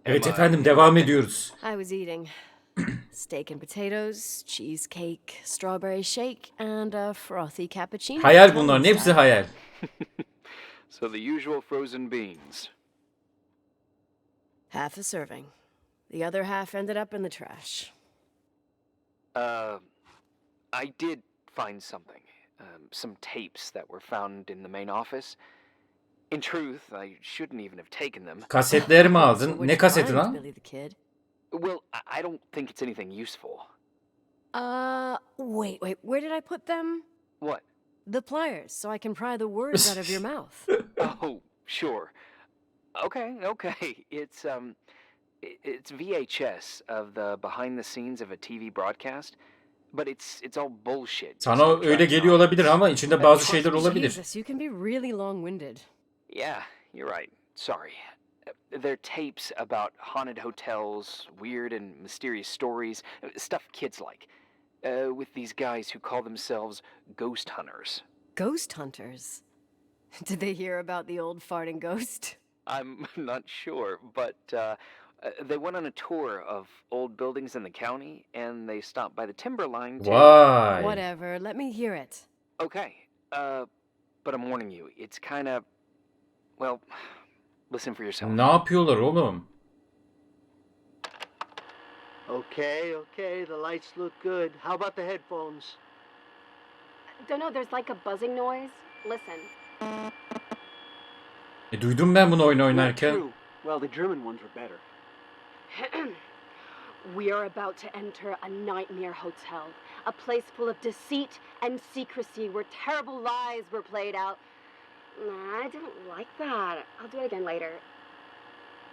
Evet Am I efendim, devam interrupting? ediyoruz. I was eating steak and potatoes, cheesecake, strawberry shake, and a frothy cappuccino, Hayal Italian bunların hepsi style. hayal. So the usual frozen beans. Half a serving. The other half ended up in the trash. I did find something. Some tapes that were found in the main office. In truth, I shouldn't even have taken them. Kasetleri mi So aldın? what'd Ne you kaseti find, lan? Billy the Kid? Well, I don't think it's anything useful. Wait, where did I put them? What? The pliers, so I can pry the words out of your mouth. Oh, sure. Okay. It's VHS of the behind the scenes of a TV broadcast, but it's all bullshit. Just Sana öyle attracting geliyor olabilir audience. ama içinde bazı Trust şeyler me. olabilir. Jesus, you can be really long-winded. Yeah, you're right. Sorry. They're tapes about haunted hotels, weird and mysterious stories, stuff kids like. With these guys who call themselves ghost hunters. Ghost hunters? Did they hear about the old farting ghost? I'm not sure, but they went on a tour of old buildings in the county, and they stopped by the timberline to... Vay. Whatever, let me hear it. Okay, but I'm warning you, it's kind of... Well, listen for yourself. Ne yapıyorlar oğlum? Okay, the lights look good. How about the headphones? Don't know, there's like a buzzing noise. Listen. Duydum ben bunu oyun Not oynarken. true. Well, the German ones were better. We are about to enter a nightmare hotel, a place full of deceit and secrecy where terrible lies were played out. Nah, I don't like that. I'll do it again later.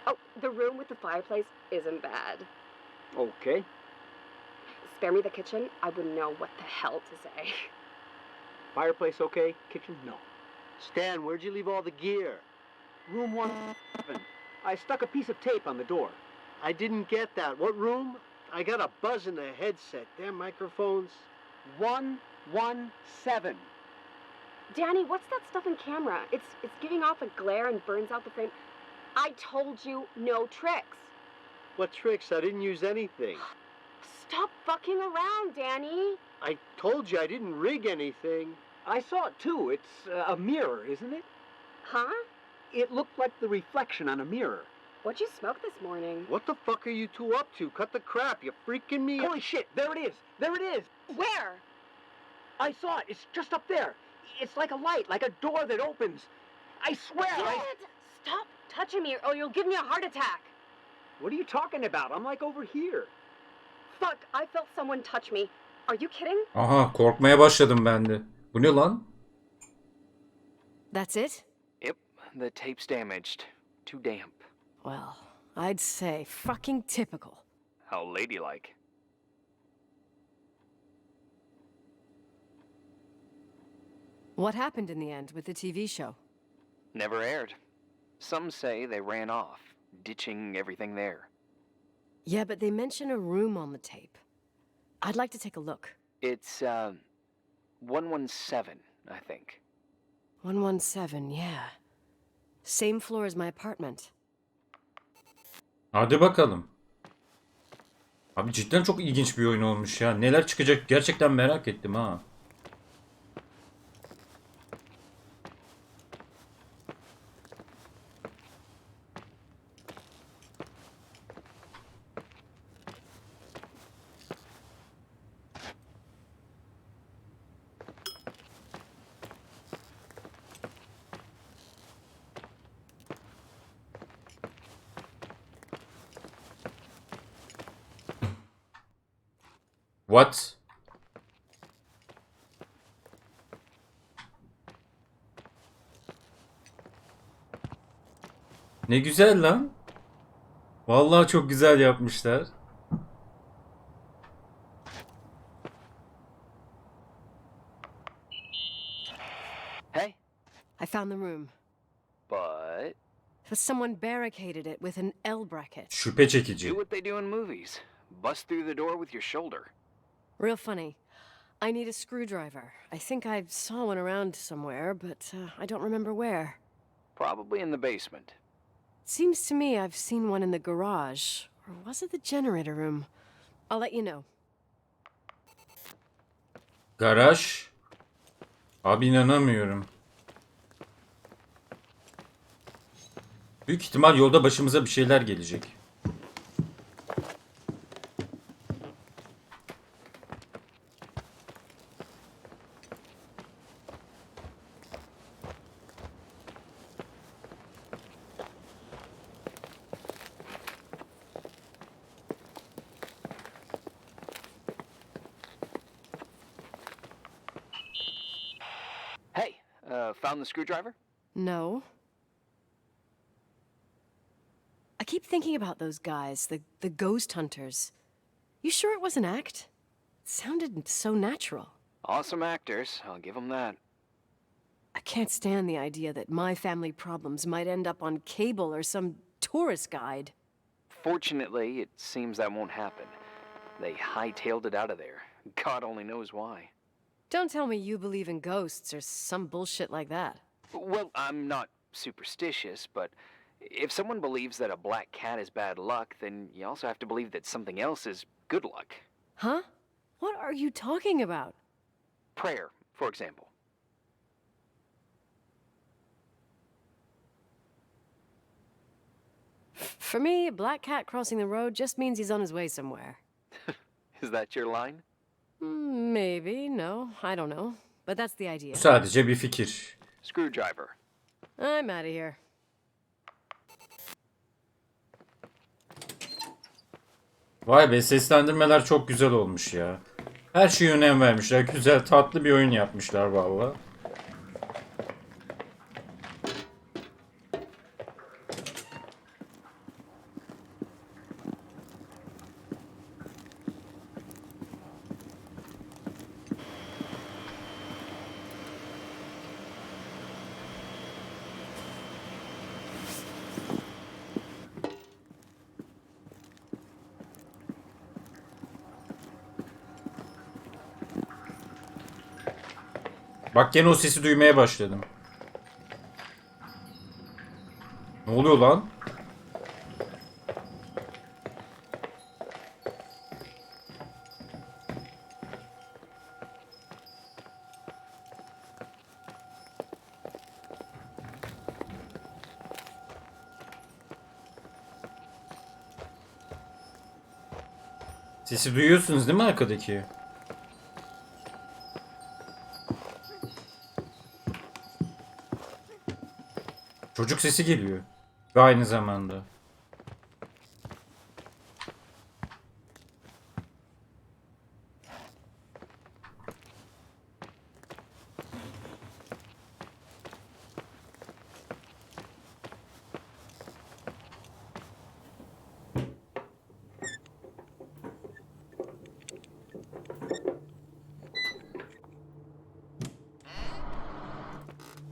Oh, the room with the fireplace isn't bad. Okay. Spare me the kitchen. I wouldn't know what the hell to say. Fireplace okay? Kitchen? No. Stan, where'd you leave all the gear? Room 117. I stuck a piece of tape on the door. I didn't get that. What room? I got a buzz in the headset. Damn microphones. 117. Danny, what's that stuff in camera? It's giving off a glare and burns out the frame. I told you no tricks. What tricks? I didn't use anything. Stop fucking around, Danny. I told you I didn't rig anything. I saw it too. It's a mirror, isn't it? Huh? It looked like the reflection on a mirror. What'd you smoke this morning? What the fuck are you two up to? Cut the crap. You freaking me Holy shit, there it is. There it is. Where? I saw it. It's just up there. It's like a light, like a door that opens. I swear. Dad! Stop touching me or you'll give me a heart attack. What are you talking about? I'm like over here. Fuck, I felt someone touch me. Are you kidding? Aha, korkmaya başladım ben de. Bu ne lan? That's it? Yep, the tape's damaged. Too damp. Well, I'd say fucking typical. How ladylike. What happened in the end with the TV show? Never aired. Some say they ran off, ditching everything there. Yeah, but they mention a room on the tape. I'd like to take a look. It's, 117, I think. 117, yeah. Same floor as my apartment. Hadi bakalım. Abi cidden çok ilginç bir oyun olmuş ya. Neler çıkacak gerçekten merak ettim ha. What? Ne güzel lan. Vallahi çok güzel yapmışlar. Hey, I found the room. but But someone barricaded it with an L bracket. Şüphe do çekici. what they do in movies. Bust through the door with your shoulder. Real funny. I need a screwdriver. I think I saw one around somewhere, but I don't remember where. Probably in the basement. Seems to me I've seen one in the garage. Or was it the generator room? I'll let you know. Garaj. Abi inanamıyorum. Büyük ihtimal yolda başımıza bir şeyler gelecek. Hey, found the screwdriver? No. I keep thinking about those guys, the ghost hunters. You sure it was an act? It sounded so natural. Awesome actors, I'll give them that. I can't stand the idea that my family problems might end up on cable or some tourist guide. Fortunately, it seems that won't happen. They hightailed it out of there. God only knows why. Don't tell me you believe in ghosts or some bullshit like that. Well, I'm not superstitious, but if someone believes that a black cat is bad luck, then you also have to believe that something else is good luck. Huh? What are you talking about? Prayer, for example. For me, a black cat crossing the road just means he's on his way somewhere. Is that your line? Maybe, no, I don't know. But that's the idea. Bu sadece bir fikir. Screwdriver. I'm out of here. Vay be, seslendirmeler çok güzel olmuş ya. Her şeye önem vermişler. Güzel, tatlı bir oyun yapmışlar valla. Bak gene o sesi duymaya başladım. Ne oluyor lan? Sesi duyuyorsunuz değil mi arkadaki? Çocuk sesi geliyor. Ve aynı zamanda.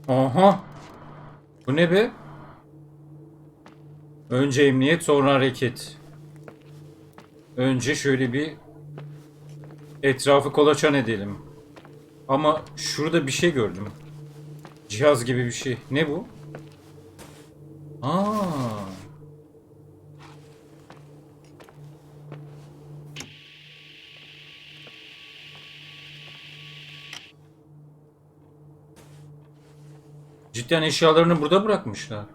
Aha. Bu ne be? Önce emniyet, sonra hareket. Önce şöyle bir etrafı kolaçan edelim. Ama şurada bir şey gördüm. Cihaz gibi bir şey. Ne bu? Aa. Cidden eşyalarını burada bırakmışlar.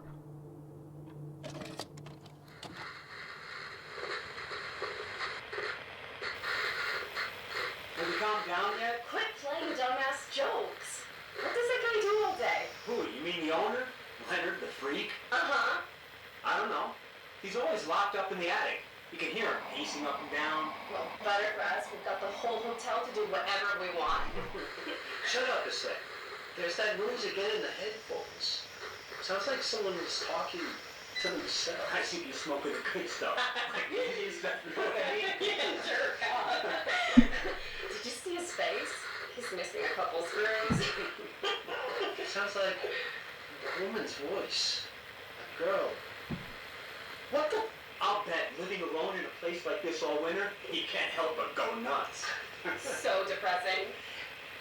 Have you calmed down yet? Quit playing dumbass jokes. What does that guy do all day? Who, you mean the owner? Leonard, the freak? Uh-huh. I don't know. He's always locked up in the attic. You can hear him pacing up and down. Well, better for us. We've got the whole hotel to do whatever we want. Shut up a sec. There's that noise again in the headphones. Sounds like someone was talking to themselves. I see you smoking the good stuff. Jerk off. Did you see his face? He's missing a couple screws. Sounds like a woman's voice. A girl. What the? I'll bet living alone in a place like this all winter, he can't help but go nuts. So depressing.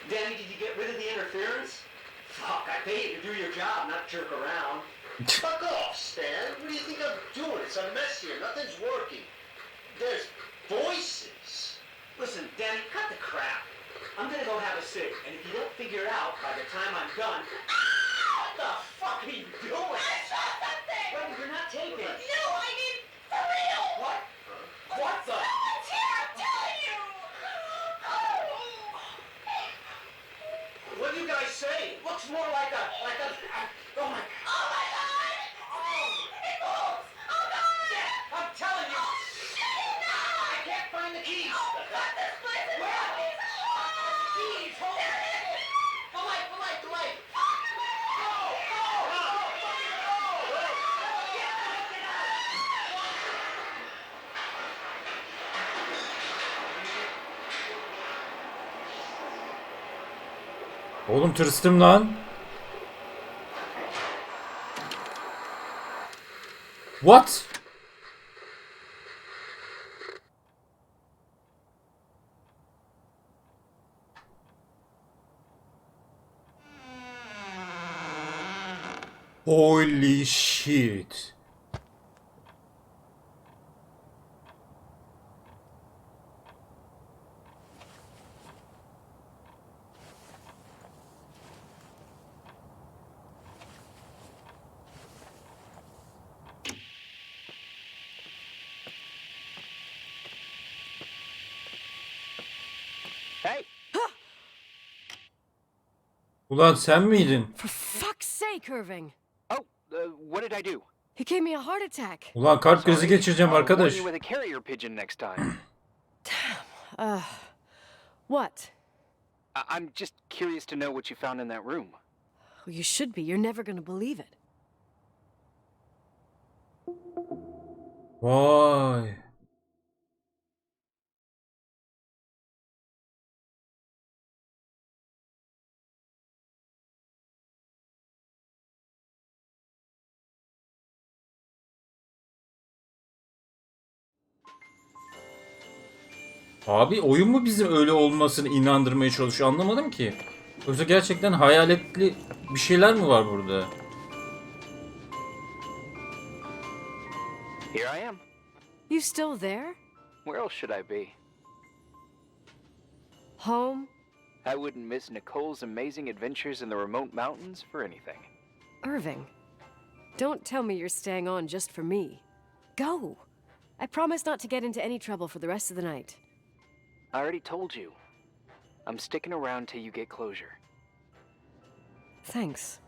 Danny, did you get rid of the interference? Fuck, I pay you to do your job, not jerk around. Fuck off, Stan. What do you think I'm doing? It's a mess here. Nothing's working. There's voices. Listen, Danny, cut the crap. I'm gonna go have a cig, and if you don't figure it out by the time I'm done... What the fuck are you doing? I saw something! Wait, you're not taping. No, I mean, for real! What? What the... Someone's here, I'm telling you! What do you guys say? It looks more like a... Oh my... Oh my god! It moves! Oh god! Yeah, I'm telling you! I can't find the keys! Oh god, this place is Where? heavy! Keys, hold on! The light! Go! Go! Oğlum tırstım lan. What? Holy shit. Hey! Ulan sen miydin? For fuck's sake, Irving! Oh, what did I do? He gave me a heart attack. Ulan kalp krizi Sorry. geçireceğim I'll arkadaş. warn you with a carrier pigeon next time. What? I'm just curious to know what you found in that room. Well, you should be. You're never gonna believe it. Vay. Abi oyun mu bizim öyle olmasını inandırmaya çalışıyor anlamadım ki. Yoksa gerçekten hayaletli bir şeyler mi var burada? Here I am. You still there? Where else should I be? Home? I wouldn't miss Nicole's amazing adventures in the remote mountains for anything. Irving, don't tell me you're staying on just for me. Go! I promise not to get into any trouble for the rest of the night. I already told you. I'm sticking around till you get closure. Thanks.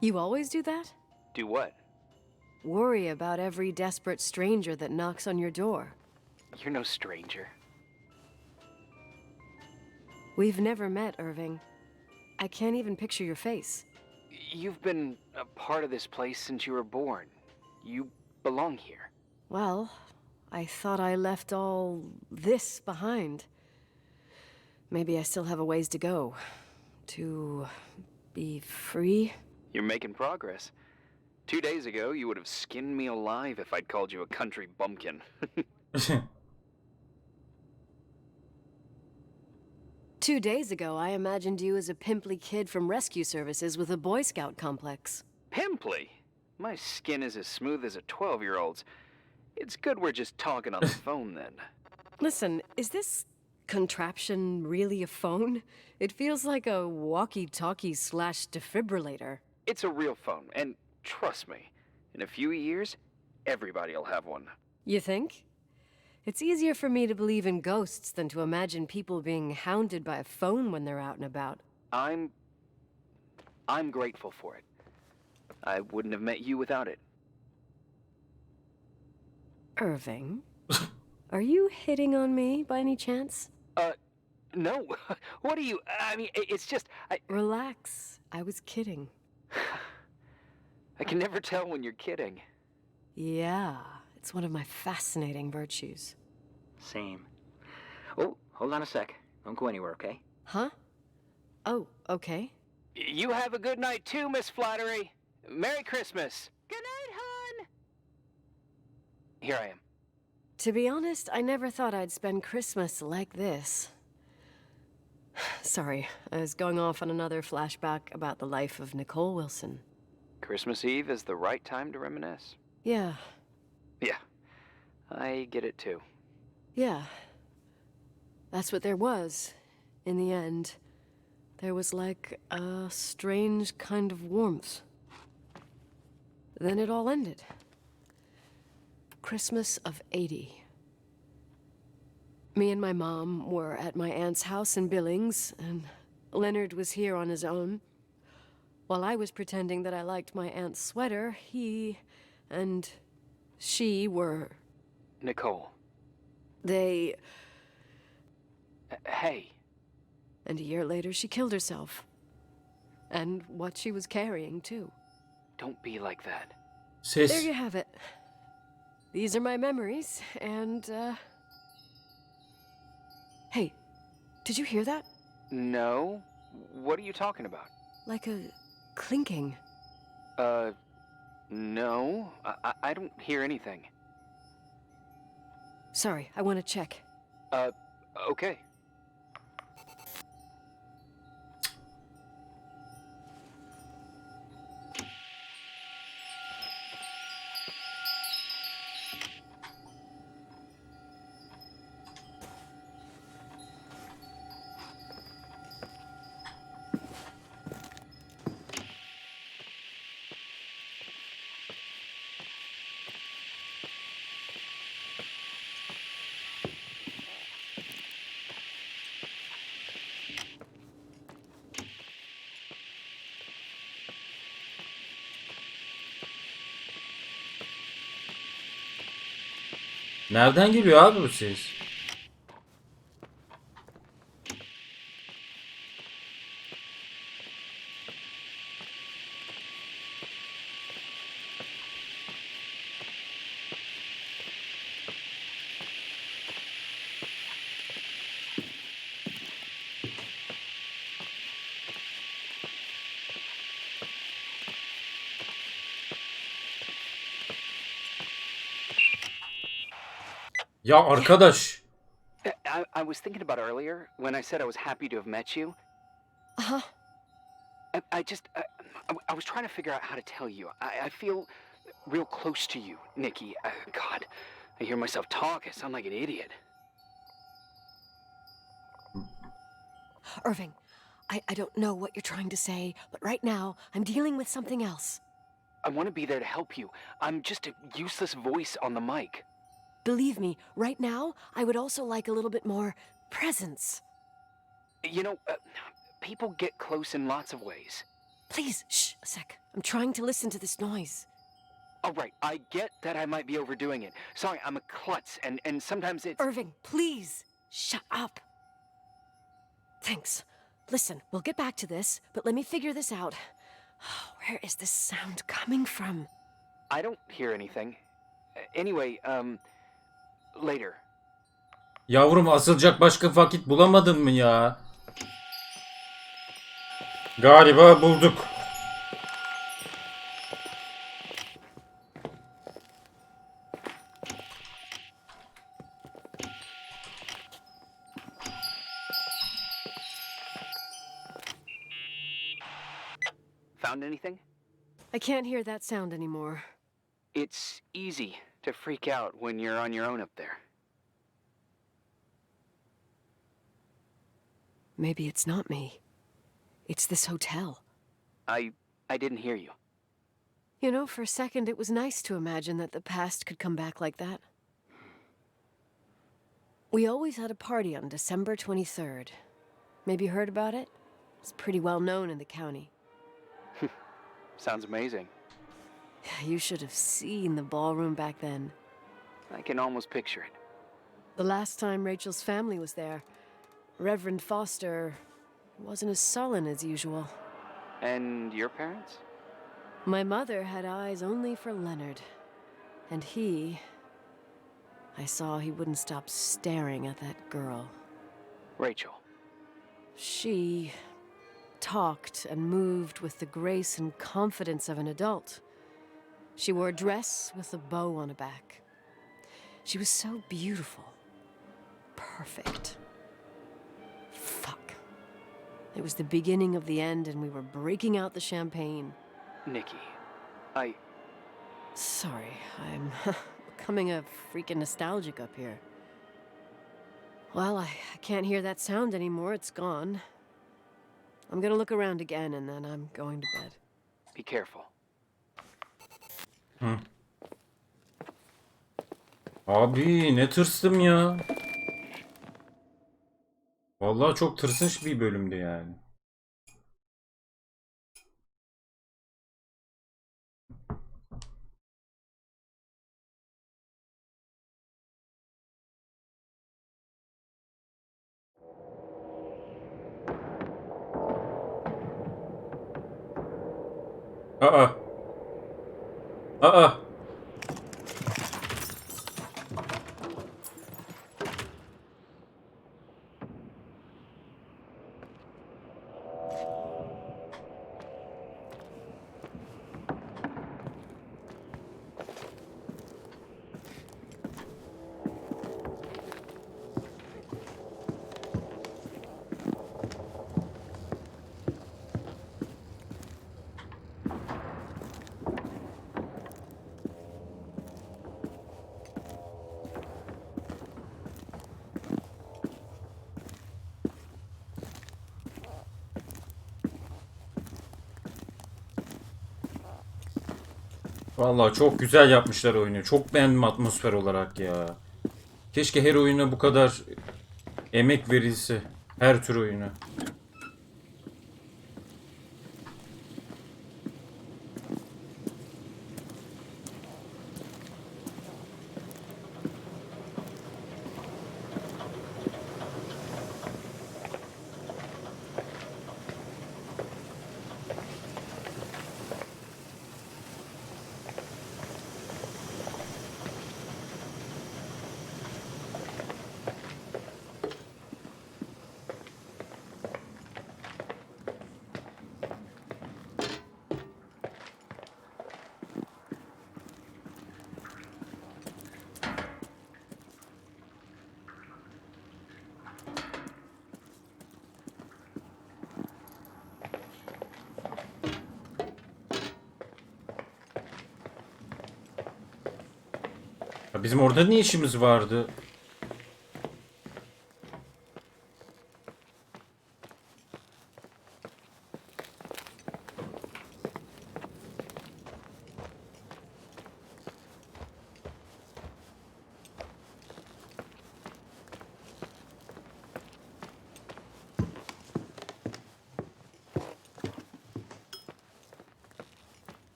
You always do that? Do what? Worry about every desperate stranger that knocks on your door. You're no stranger. We've never met, Irving. I can't even picture your face. You've been a part of this place since you were born. You belong here. Well, I thought I left all this behind. Maybe I still have a ways to go. To be free? You're making progress. 2 days ago, you would have skinned me alive if I'd called you a country bumpkin. 2 days ago, I imagined you as a pimply kid from rescue services with a Boy Scout complex. Pimply? My skin is as smooth as a 12-year-old's. It's good we're just talking on the phone then. Listen, is this contraption really a phone? It feels like a walkie-talkie slash defibrillator. It's a real phone, and trust me, in a few years, everybody'll have one. You think? It's easier for me to believe in ghosts than to imagine people being hounded by a phone when they're out and about. I'm grateful for it. I wouldn't have met you without it. Irving? Are you hitting on me by any chance? No. What are you... I mean, it's just... Relax. I was kidding. I can never tell when you're kidding. Yeah, it's one of my fascinating virtues. Same. Oh, hold on a sec. Don't go anywhere, okay? Huh? Oh, okay. You have a good night too, Miss Flattery. Merry Christmas. Good night, hon! Here I am. To be honest, I never thought I'd spend Christmas like this. Sorry, I was going off on another flashback about the life of Nicole Wilson. Christmas Eve is the right time to reminisce. Yeah, Yeah, I get it too. yeah. That's what there was, in the end. There was like a strange kind of warmth. Then it all ended. Christmas of '80. Me and my mom were at my aunt's house in Billings, and Leonard was here on his own. While I was pretending that I liked my aunt's sweater, he and she were... Nicole. They... Hey. And a year later, she killed herself. And what she was carrying, too. Don't be like that. There Ses. you have it. These are my memories, and, Hey, did you hear that? No? What are you talking about? Like a clinking. No. I don't hear anything. Sorry, I want to check. Okay. Nereden geliyor abi bu ses? Ya arkadaş. I was thinking about earlier when I said I was happy to have met you. Uh-huh. I was trying to figure out how to tell you. I feel real close to you, Nikki. God, I hear myself talk. I sound like an idiot. Irving, I don't know what you're trying to say, but right now, I'm dealing with something else. I want to be there to help you. I'm just a useless voice on the mic. Believe me, right now, I would also like a little bit more presence. You know, people get close in lots of ways. Please, shh, a sec. I'm trying to listen to this noise. All right, I get that I might be overdoing it. Sorry, I'm a klutz, and sometimes it's... Irving, please, shut up. Thanks. Listen, we'll get back to this, but let me figure this out. Where is this sound coming from? I don't hear anything. Anyway, later. Yavrum asılacak başka vakit bulamadın mı ya? Galiba bulduk. Found anything? I can't hear that sound anymore. It's easy to freak out when you're on your own up there. Maybe it's not me. It's this hotel. I didn't hear you. You know, for a second, it was nice to imagine that the past could come back like that. We always had a party on December 23rd. Maybe you heard about it? It's pretty well known in the county. Sounds amazing. You should have seen the ballroom back then. I can almost picture it. The last time Rachel's family was there, Reverend Foster wasn't as sullen as usual. And your parents? My mother had eyes only for Leonard. And I saw he wouldn't stop staring at that girl. Rachel. She talked and moved with the grace and confidence of an adult. She wore a dress with a bow on her back. She was so beautiful. Perfect. Fuck. It was the beginning of the end, and we were breaking out the champagne. Nikki. Sorry, I'm becoming a freaking nostalgic up here. Well, I can't hear that sound anymore. It's gone. I'm gonna look around again and then I'm going to bed. Be careful. Hı. Abi ne tırstım ya. Vallahi çok tırsınç bir bölümdü yani. Aa. Aa. Vallahi çok güzel yapmışlar oyunu. Çok beğendim atmosfer olarak ya. Keşke her oyuna bu kadar emek verilse. Her tür oyuna. Ya bizim orada ne işimiz vardı?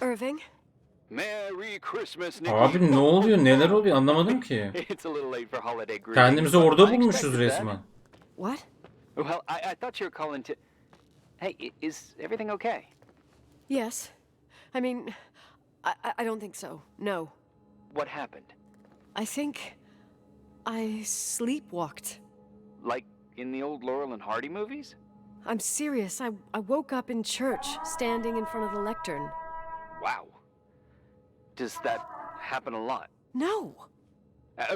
Irving? Merry Christmas, Nicky. Abi ne oluyor? Neler oluyor? Anlamadım ki. It's a little late for holiday greetings. Kendimizi but orada I bulmuşuz expected that. resmen. What? Well, I thought you were calling to... Hey, is everything okay? Yes. I mean, I don't think so. No. What happened? I think I sleepwalked. Like in the old Laurel and Hardy movies? I'm serious. I woke up in church, standing in front of the lectern. Wow. Does that happen a lot? No.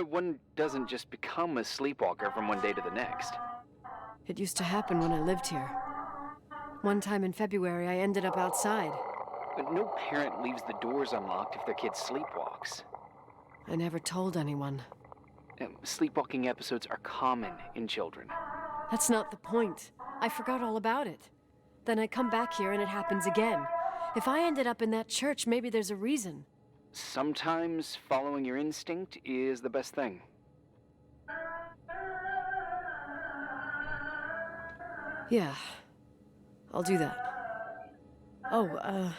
One doesn't just become a sleepwalker from one day to the next. It used to happen when I lived here. One time in February, I ended up outside. But no parent leaves the doors unlocked if their kid sleepwalks. I never told anyone. Sleepwalking episodes are common in children. That's not the point. I forgot all about it. Then I come back here and it happens again. If I ended up in that church, maybe there's a reason. Sometimes following your instinct is the best thing. Yeah. I'll do that. Oh,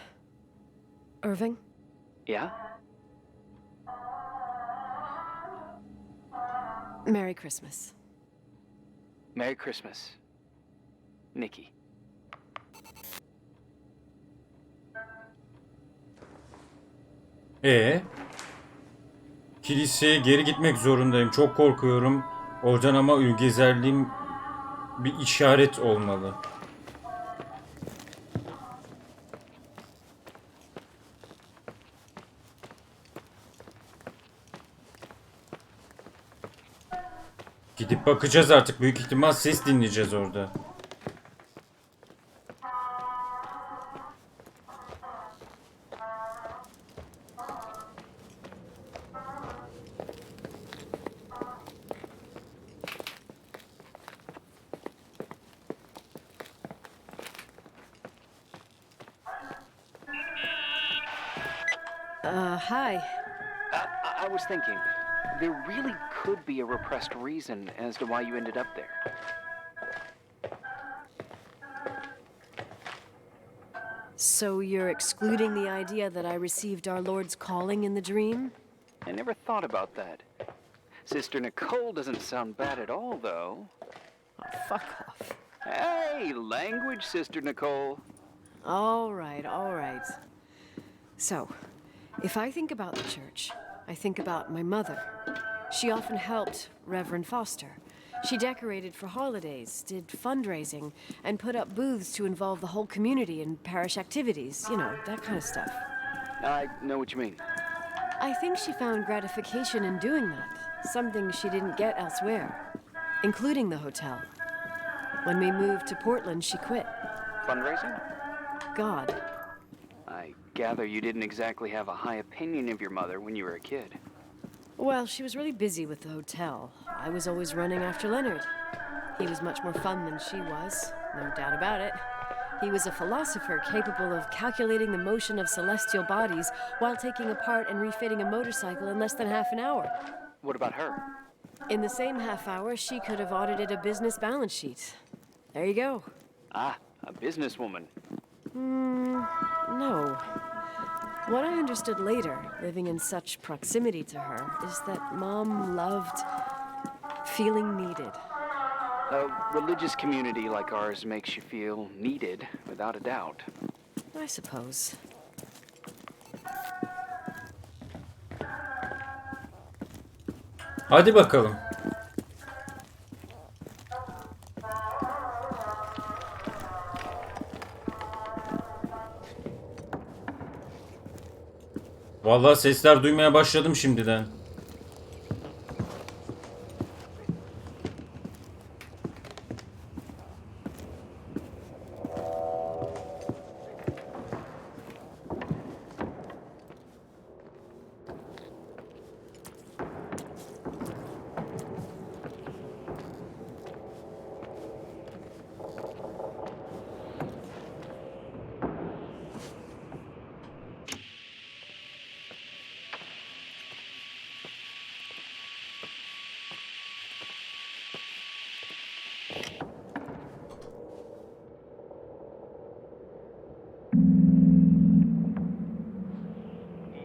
Irving? Yeah? Merry Christmas. Merry Christmas, Nicky. Kiliseye geri gitmek zorundayım. Çok korkuyorum. Oradan ama ülgezerliğim bir işaret olmalı. Gidip bakacağız artık. Büyük ihtimal ses dinleyeceğiz orada. Hi. I was thinking, there really could be a repressed reason as to why you ended up there. So you're excluding the idea that I received our Lord's calling in the dream? I never thought about that. Sister Nicole doesn't sound bad at all, though. Oh, fuck off. Hey, language, Sister Nicole. All right, all right. So, if I think about the church, I think about my mother. She often helped Reverend Foster. She decorated for holidays, did fundraising, and put up booths to involve the whole community in parish activities, you know, that kind of stuff. I know what you mean. I think she found gratification in doing that, something she didn't get elsewhere, including the hotel. When we moved to Portland, she quit. Fundraising? God. I gather you didn't exactly have a high opinion of your mother when you were a kid. Well, she was really busy with the hotel. I was always running after Leonard. He was much more fun than she was, no doubt about it. He was a philosopher capable of calculating the motion of celestial bodies while taking apart and refitting a motorcycle in less than half an hour. What about her? In the same half hour, she could have audited a business balance sheet. There you go. Ah, a businesswoman. No. What I understood later, living in such proximity to her, is that Mom loved feeling needed. A religious community like ours makes you feel needed, without a doubt. I suppose. Hadi bakalım. Vallahi sesler duymaya başladım şimdiden.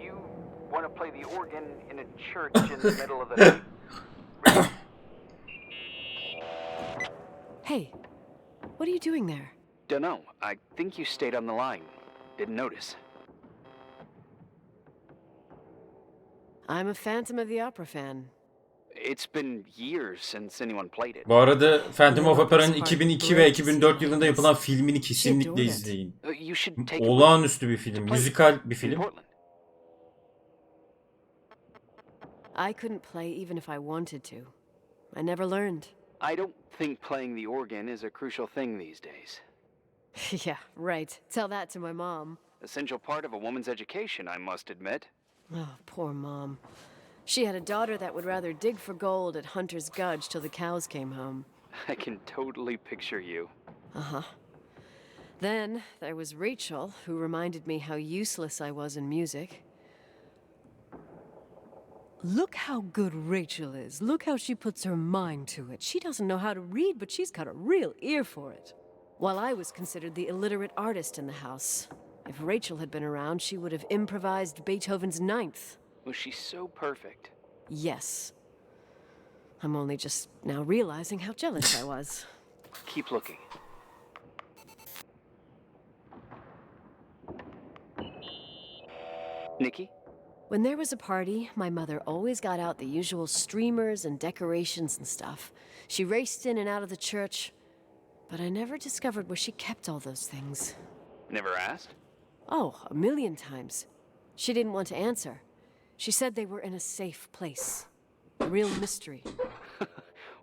You want to play the organ in a church in the middle of the night? Hey, what are you doing there? Dunno. I think you stayed on the line. Didn't notice. I'm a Phantom of the Opera fan. It's been years since anyone played it. Bu arada Phantom of Opera'nın 2002 ve 2004 yılında yapılan filmini kesinlikle izleyin. You should take it with Olağanüstü bir film, müzikal bir in film. Portland. I couldn't play even if I wanted to. I never learned. I don't think playing the organ is a crucial thing these days. Yeah, right. Tell that to my mom. Essential part of a woman's education, I must admit. Oh, poor Mom. She had a daughter that would rather dig for gold at Hunter's Gulch till the cows came home. I can totally picture you. Uh-huh. Then there was Rachel, who reminded me how useless I was in music. Look how good Rachel is. Look how she puts her mind to it. She doesn't know how to read, but she's got a real ear for it. While I was considered the illiterate artist in the house. If Rachel had been around, she would have improvised Beethoven's Ninth. Was she so perfect? Yes. I'm only just now realizing how jealous I was. Keep looking. Nikki? When there was a party, my mother always got out the usual streamers and decorations and stuff. She raced in and out of the church, but I never discovered where she kept all those things. Never asked? Oh, a million times. She didn't want to answer. She said they were in a safe place. A real mystery.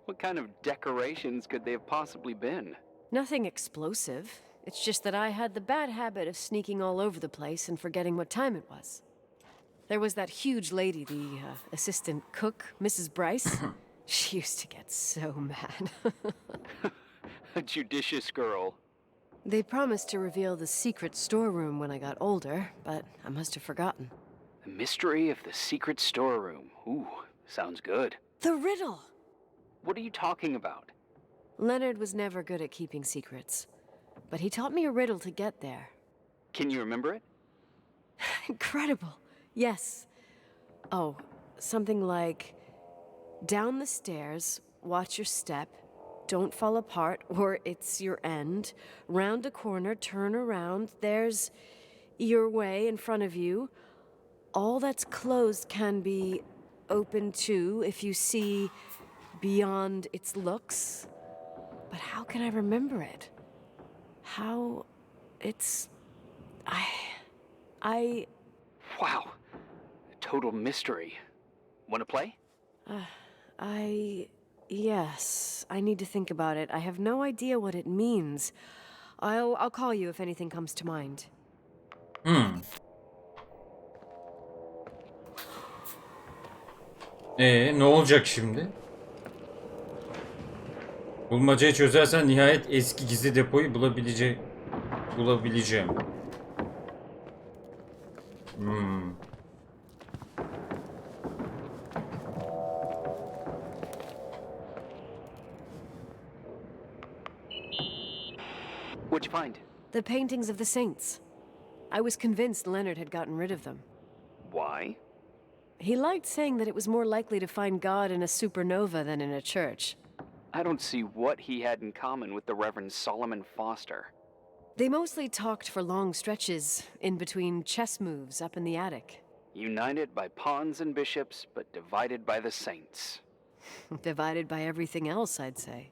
What kind of decorations could they have possibly been? Nothing explosive. It's just that I had the bad habit of sneaking all over the place and forgetting what time it was. There was that huge lady, the assistant cook, Mrs. Bryce. She used to get so mad. A judicious girl. They promised to reveal the secret storeroom when I got older, but I must have forgotten. The mystery of the secret storeroom. Ooh, sounds good. The riddle! What are you talking about? Leonard was never good at keeping secrets, but he taught me a riddle to get there. Can you remember it? Incredible. Yes. Oh, something like, down the stairs, watch your step, don't fall apart or it's your end, round a corner, turn around, there's your way in front of you. All that's closed can be open too if you see beyond its looks. But how can I remember it? How it's... I... Wow. A total mystery. Want to play? Yes, I need to think about it. I have no idea what it means. I'll call you if anything comes to mind. Ne olacak şimdi? Bulmacayı çözersen nihayet eski gizli depoyu bulabileceğim. What'd you find? The paintings of the saints. I was convinced Leonard had gotten rid of them. Why? He liked saying that it was more likely to find God in a supernova than in a church. I don't see what he had in common with the Reverend Solomon Foster. They mostly talked for long stretches, in between chess moves up in the attic. United by pawns and bishops, but divided by the saints. Divided by everything else, I'd say.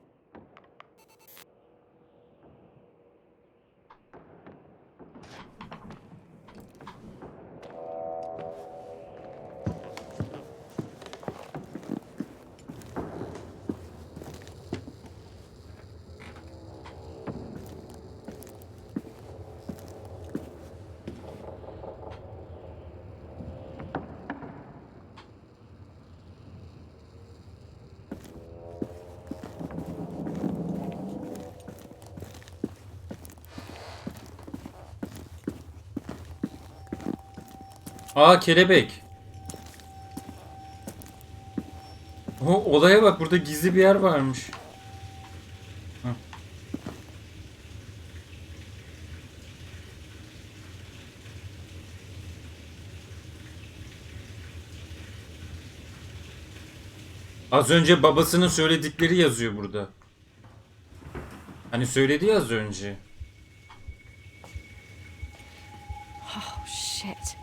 Aa, kelebek. Olaya bak, burada gizli bir yer varmış. Heh. Az önce babasının söyledikleri yazıyor burada. Hani söyledi ya az önce. Oh, shit.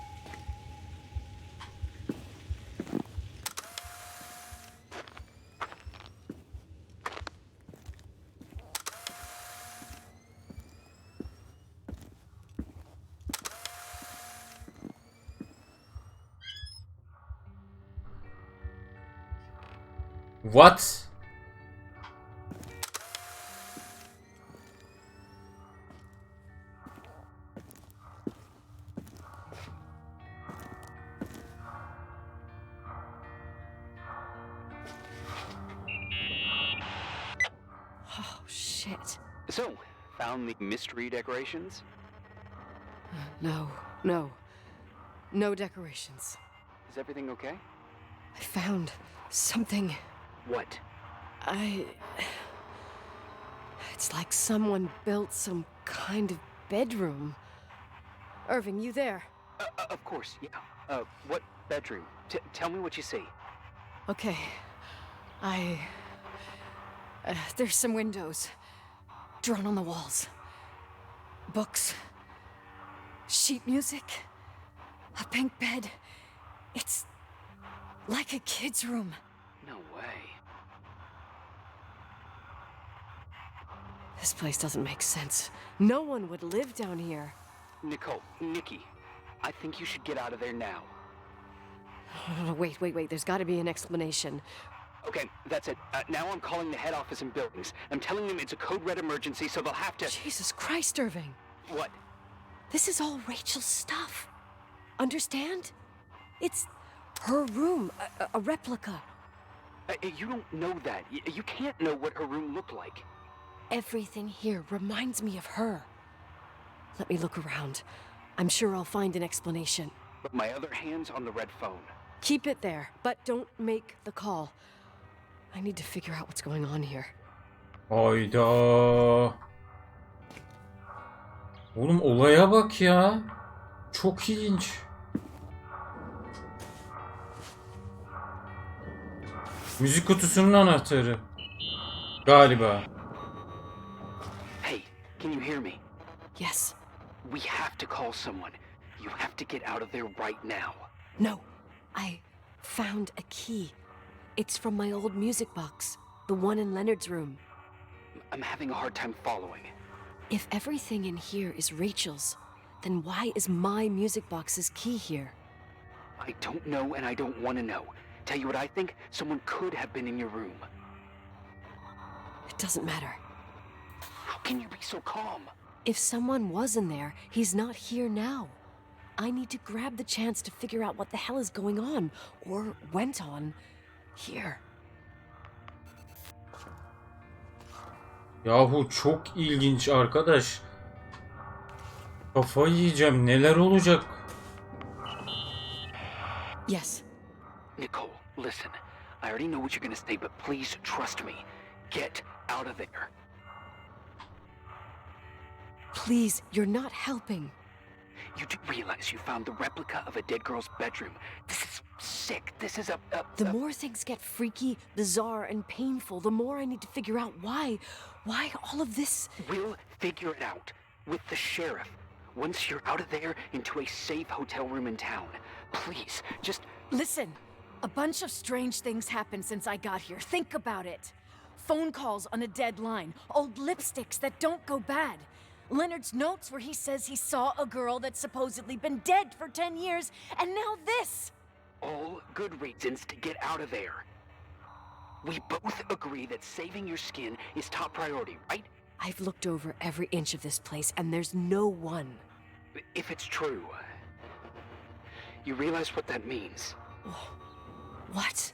What? Oh, shit. So, found the mystery decorations? No. No decorations. Is everything okay? I found something. What? It's like someone built some kind of bedroom. Irving, you there? Of course, yeah. What bedroom? Tell me what you see. Okay. There's some windows drawn on the walls. Books. Sheet music. A pink bed. It's like a kid's room. No way. This place doesn't make sense. No one would live down here. Nicole, Nikki, I think you should get out of there now. No, wait. There's got to be an explanation. Okay, that's it. Now I'm calling the head office and buildings. I'm telling them it's a code red emergency, so they'll have to... Jesus Christ, Irving. What? This is all Rachel's stuff. Understand? It's her room, a replica. You don't know that. You can't know what her room looked like. Everything here reminds me of her. Let me look around. I'm sure I'll find an explanation. But my other hand's on the red phone. Keep it there, but don't make the call. I need to figure out what's going on here. Hayda. Oğlum olaya bak ya. Çok ilginç. Müzik kutusunun anahtarı. Galiba. Hey, can you hear me? Yes. We have to call someone. You have to get out of there right now. No. I found a key. It's from my old music box. The one in Leonard's room. I'm having a hard time following. If everything in here is Rachel's, then why is my music box's key here? I don't know and I don't want to know. Tell you what I think? Someone could have been in your room. It doesn't matter. How can you be so calm? If someone was in there, he's not here now. I need to grab the chance to figure out what the hell is going on, or went on, here. Yahu çok ilginç arkadaş. Kafayı yiyeceğim. Neler olacak? Yes. Nicole, listen. I already know what you're gonna say, but please trust me. Get out of there. Please, you're not helping. You do realize you found the replica of a dead girl's bedroom. This is sick. This is The more things get freaky, bizarre, and painful, the more I need to figure out why all of this... We'll figure it out. With the sheriff. Once you're out of there, into a safe hotel room in town. Please, just... Listen, a bunch of strange things happened since I got here. Think about it. Phone calls on a dead line, old lipsticks that don't go bad. Leonard's notes where he says he saw a girl that's supposedly been dead for 10 years, and now this! All good reasons to get out of there. We both agree that saving your skin is top priority, right? I've looked over every inch of this place, and there's no one. If it's true, you realize what that means. What?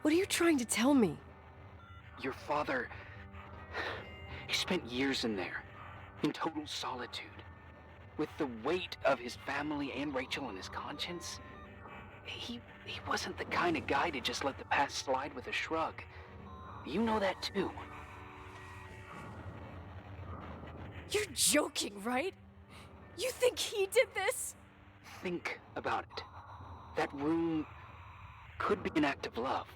What are you trying to tell me? Your father... He spent years in there, in total solitude. With the weight of his family and Rachel on his conscience. He wasn't the kind of guy to just let the past slide with a shrug. You know that too. You're joking, right? You think he did this? Think about it. That room could be an act of love.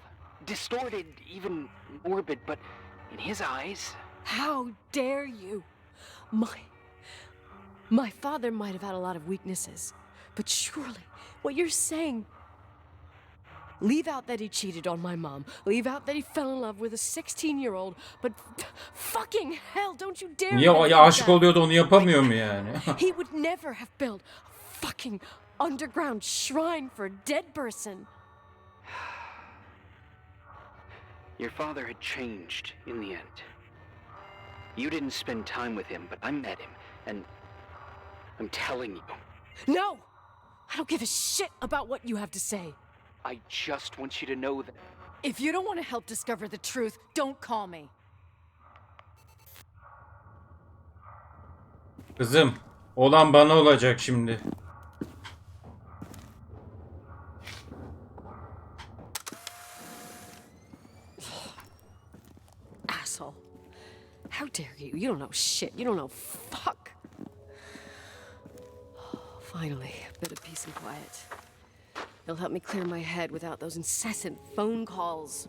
Distorted, even morbid, but in his eyes... How dare you? My father might have had a lot of weaknesses, but surely what you're saying... Leave out that he cheated on my mom. Leave out that he fell in love with a 16-year-old. But fucking hell, don't you dare... Niye aşık oluyor da onu yapamıyor mu yani? He would never have built a fucking underground shrine for a dead person. Your father had changed in the end. You didn't spend time with him, but I met him, and I'm telling you. No! I don't give a shit about what you have to say. I just want you to know that... If you don't want to help discover the truth, don't call me. Kızım, olan bana olacak şimdi. Asshole. How dare you? You don't know shit. You don't know fuck. Finally, a bit of peace and quiet. It'll help me clear my head without those incessant phone calls.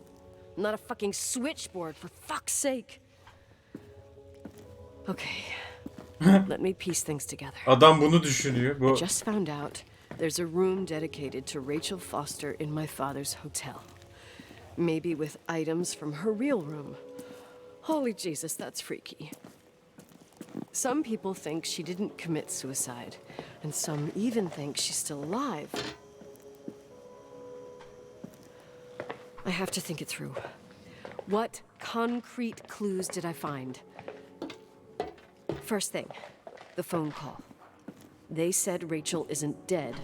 I'm not a fucking switchboard, for fuck's sake. Okay. Let me piece things together. Adam bunu düşünüyor. I Bu just found out there's a room dedicated to Rachel Foster in my father's hotel. Maybe with items from her real room. Holy Jesus, that's freaky. Some people think she didn't commit suicide, and some even think she's still alive. I have to think it through. What concrete clues did I find? First thing, the phone call. They said Rachel isn't dead.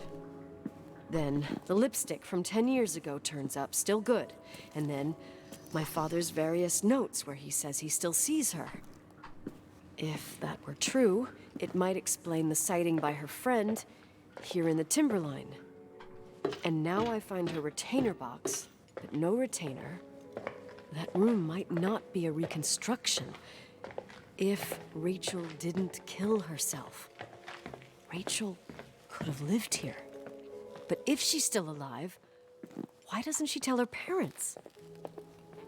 Then the lipstick from 10 years ago turns up, still good. And then my father's various notes where he says he still sees her. If that were true, it might explain the sighting by her friend here in the timberline. And now I find her retainer box, but no retainer. That room might not be a reconstruction. If Rachel didn't kill herself, Rachel could have lived here. But if she's still alive, why doesn't she tell her parents?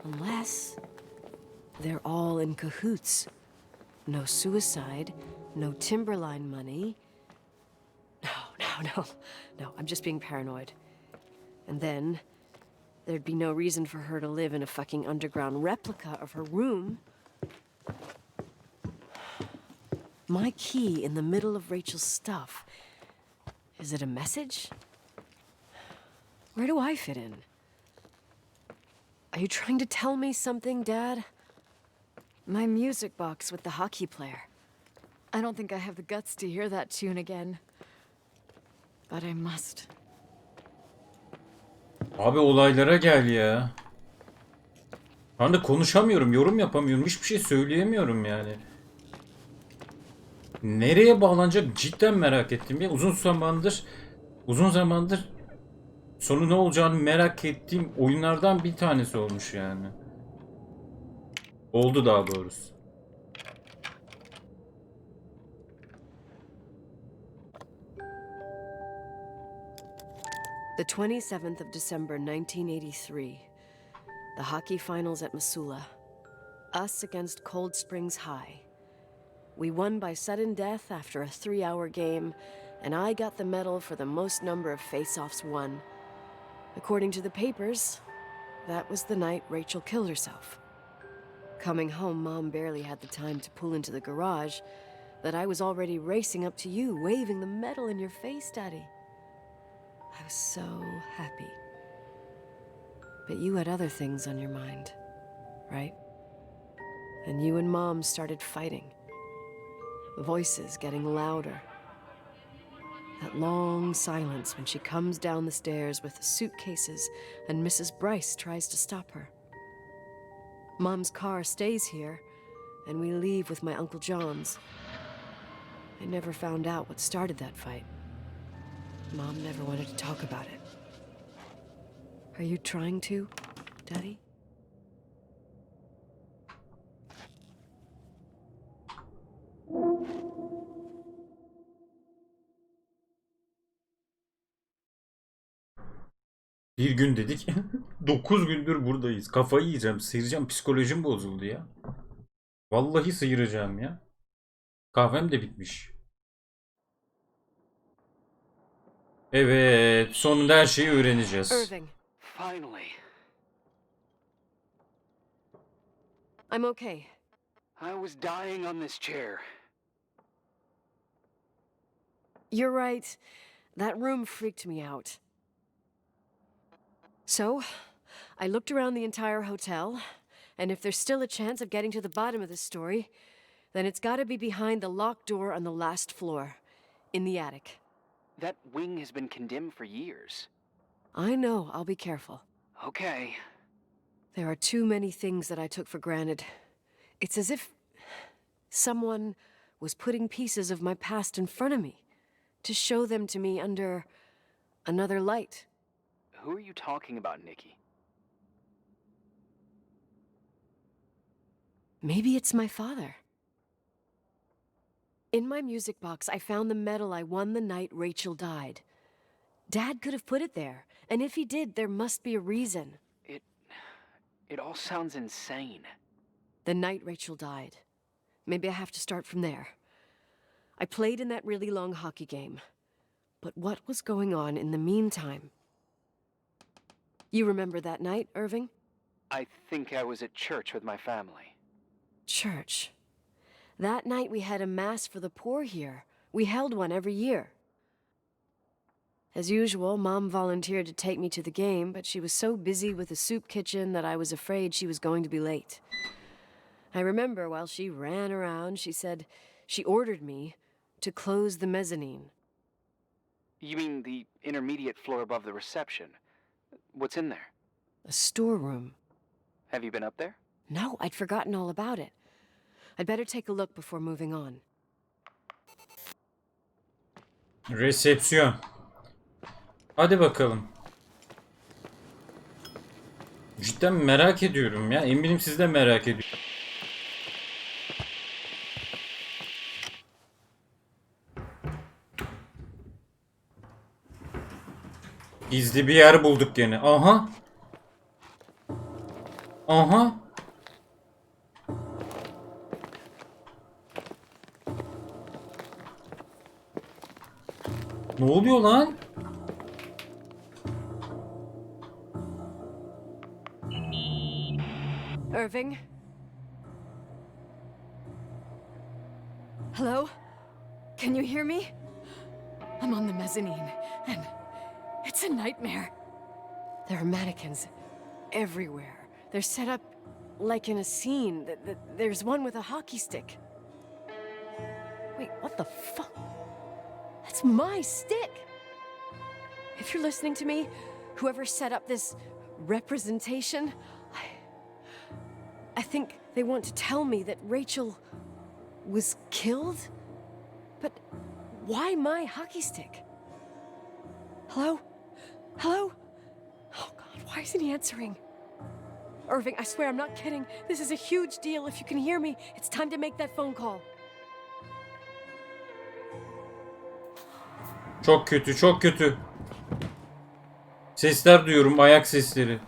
Unless they're all in cahoots. No suicide, no timberline money. No, I'm just being paranoid. And then there'd be no reason for her to live in a fucking underground replica of her room. My key in the middle of Rachel's stuff. Is it a message? Where do I fit in? Are you trying to tell me something, Dad? My music box with the hockey player. I don't think I have the guts to hear that tune again. But I must. Abi olaylara gel ya. Ben de konuşamıyorum, yorum yapamıyorum, hiçbir şey söyleyemiyorum yani. Nereye bağlanacak cidden merak ettim ya. Uzun zamandır sonu ne olacağını merak ettiğim oyunlardan bir tanesi olmuş yani. Oldu daha doğrusu. The 27th of December, 1983. The hockey finals at Missoula. Us against Cold Springs High. We won by sudden death after a 3-hour game, and I got the medal for the most number of face-offs won. According to the papers, that was the night Rachel killed herself. Coming home, Mom barely had the time to pull into the garage, that I was already racing up to you, waving the medal in your face, Daddy. I was so happy. But you had other things on your mind, right? And you and Mom started fighting. Voices getting louder. That long silence when she comes down the stairs with the suitcases and Mrs. Bryce tries to stop her. Mom's car stays here, and we leave with my Uncle John's. I never found out what started that fight. Mom never wanted to talk about it. Are you trying to, Daddy? Bir gün dedik. 9 gündür buradayız. Kafayı yiyeceğim, sıyıracağım. Psikolojim bozuldu ya. Vallahi sıyıracağım ya. Kahvem de bitmiş. Evet, sonunda her şeyi öğreneceğiz. Irving, Finally. I'm okay. I was dying on this chair. You're right. That room freaked me out. So, I looked around the entire hotel, and if there's still a chance of getting to the bottom of this story, then it's gotta be behind the locked door on the last floor, in the attic. That wing has been condemned for years. I know, I'll be careful. Okay. There are too many things that I took for granted. It's as if someone was putting pieces of my past in front of me, to show them to me under another light. Who are you talking about, Nikki? Maybe it's my father. In my music box, I found the medal I won the night Rachel died. Dad could have put it there, and if he did, there must be a reason. It all sounds insane. The night Rachel died. Maybe I have to start from there. I played in that really long hockey game. But what was going on in the meantime? You remember that night, Irving? I think I was at church with my family. Church. That night we had a mass for the poor here. We held one every year. As usual, Mom volunteered to take me to the game, but she was so busy with the soup kitchen that I was afraid she was going to be late. I remember while she ran around, she said she ordered me to close the mezzanine. You mean the intermediate floor above the reception? What's in there? A storeroom. Have you been up there? No, I'd forgotten all about it. I'd better take a look before moving on. Resepsiyon. Hadi bakalım. Cidden merak ediyorum ya. Eminim siz de merak ediyorsunuz. Gizli bir yer bulduk gene. Aha. Aha. Ne oluyor lan? Irving? Hello? Can you hear me? I'm on the mezzanine, and it's a nightmare. There are mannequins everywhere. They're set up like in a scene. There's one with a hockey stick. Wait, what the fuck? That's my stick! If you're listening to me, whoever set up this representation, I think they want to tell me that Rachel was killed? But why my hockey stick? Hello? Hello? Oh God, why isn't he answering? Irving, I swear I'm not kidding. This is a huge deal. If you can hear me, it's time to make that phone call. Çok kötü, çok kötü. Sesler duyuyorum, ayak sesleri.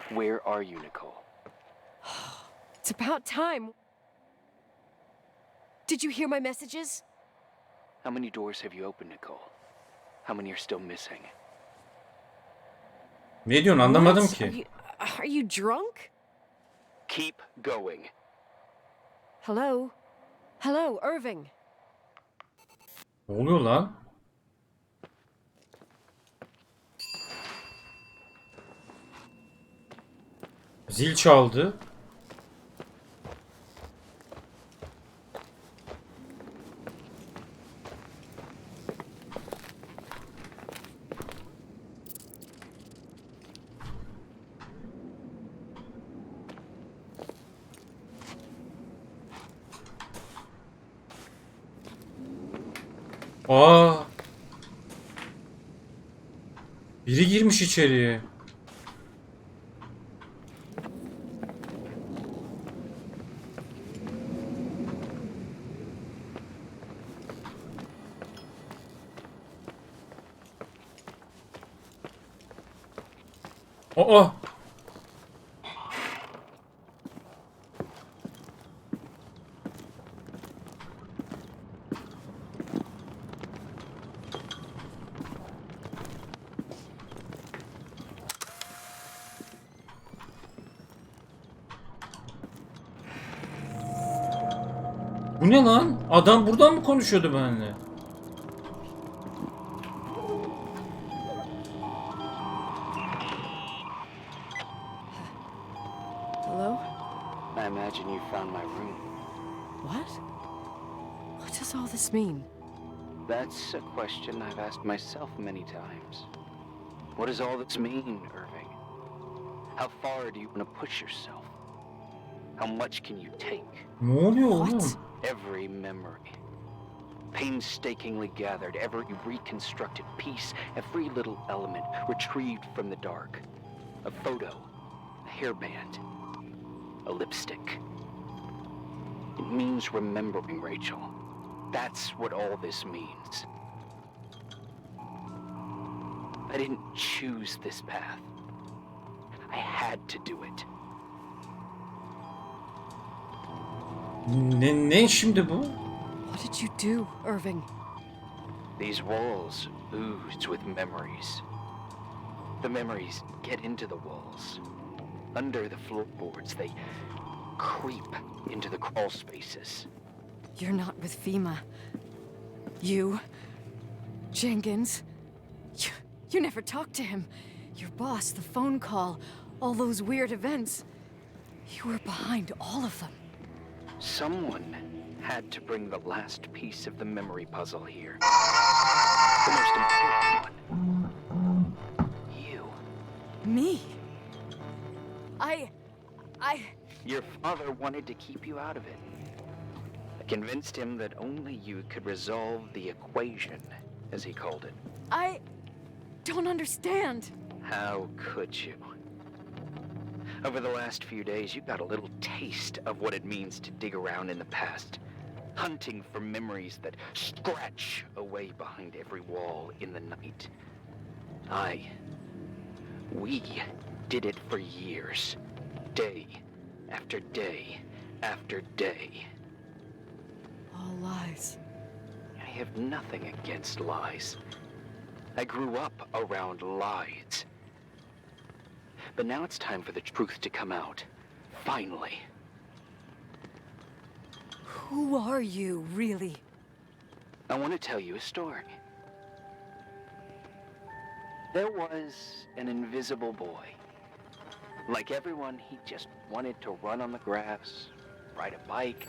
Where are you, Nicole? It's about time. Did you hear my messages? How many doors have you opened, Nicole? How many are still missing? Ne diyorsun anlamadım What? ki. Are you drunk? Keep going. Hello? Hello, Irving. Ne oluyor lan? Zil çaldı. Aa! Biri girmiş içeriye. Aa! Bu ne lan? Adam buradan mı konuşuyordu benimle? Hello? I imagine you found my room. What? What does all this mean? That's a question I've asked myself many times. What does all this mean, Irving? How far do you want to push yourself? How much can you take? Ne oluyor oğlum? What? Every memory, painstakingly gathered, every reconstructed piece, every little element retrieved from the dark. A photo, a hairband, a lipstick. It means remembering, Rachel. That's what all this means. I didn't choose this path. I had to do it. Ne şimdi bu? What did you do, Irving? These walls ooze with memories. The memories get into the walls. Under the floorboards, they creep into the crawl spaces. You're not with FEMA. You... Jenkins... You never talked to him. Your boss, the phone call, all those weird events. You were behind all of them. Someone had to bring the last piece of the memory puzzle here. The most important one. You. Me? Your father wanted to keep you out of it. I convinced him that only you could resolve the equation, as he called it. I don't understand. How could you? Over the last few days, you got a little taste of what it means to dig around in the past, hunting for memories that scratch away behind every wall in the night. We did it for years, day after day after day. All lies. I have nothing against lies. I grew up around lies. But now it's time for the truth to come out. Finally. Who are you, really? I want to tell you a story. There was an invisible boy. Like everyone, he just wanted to run on the grass, ride a bike,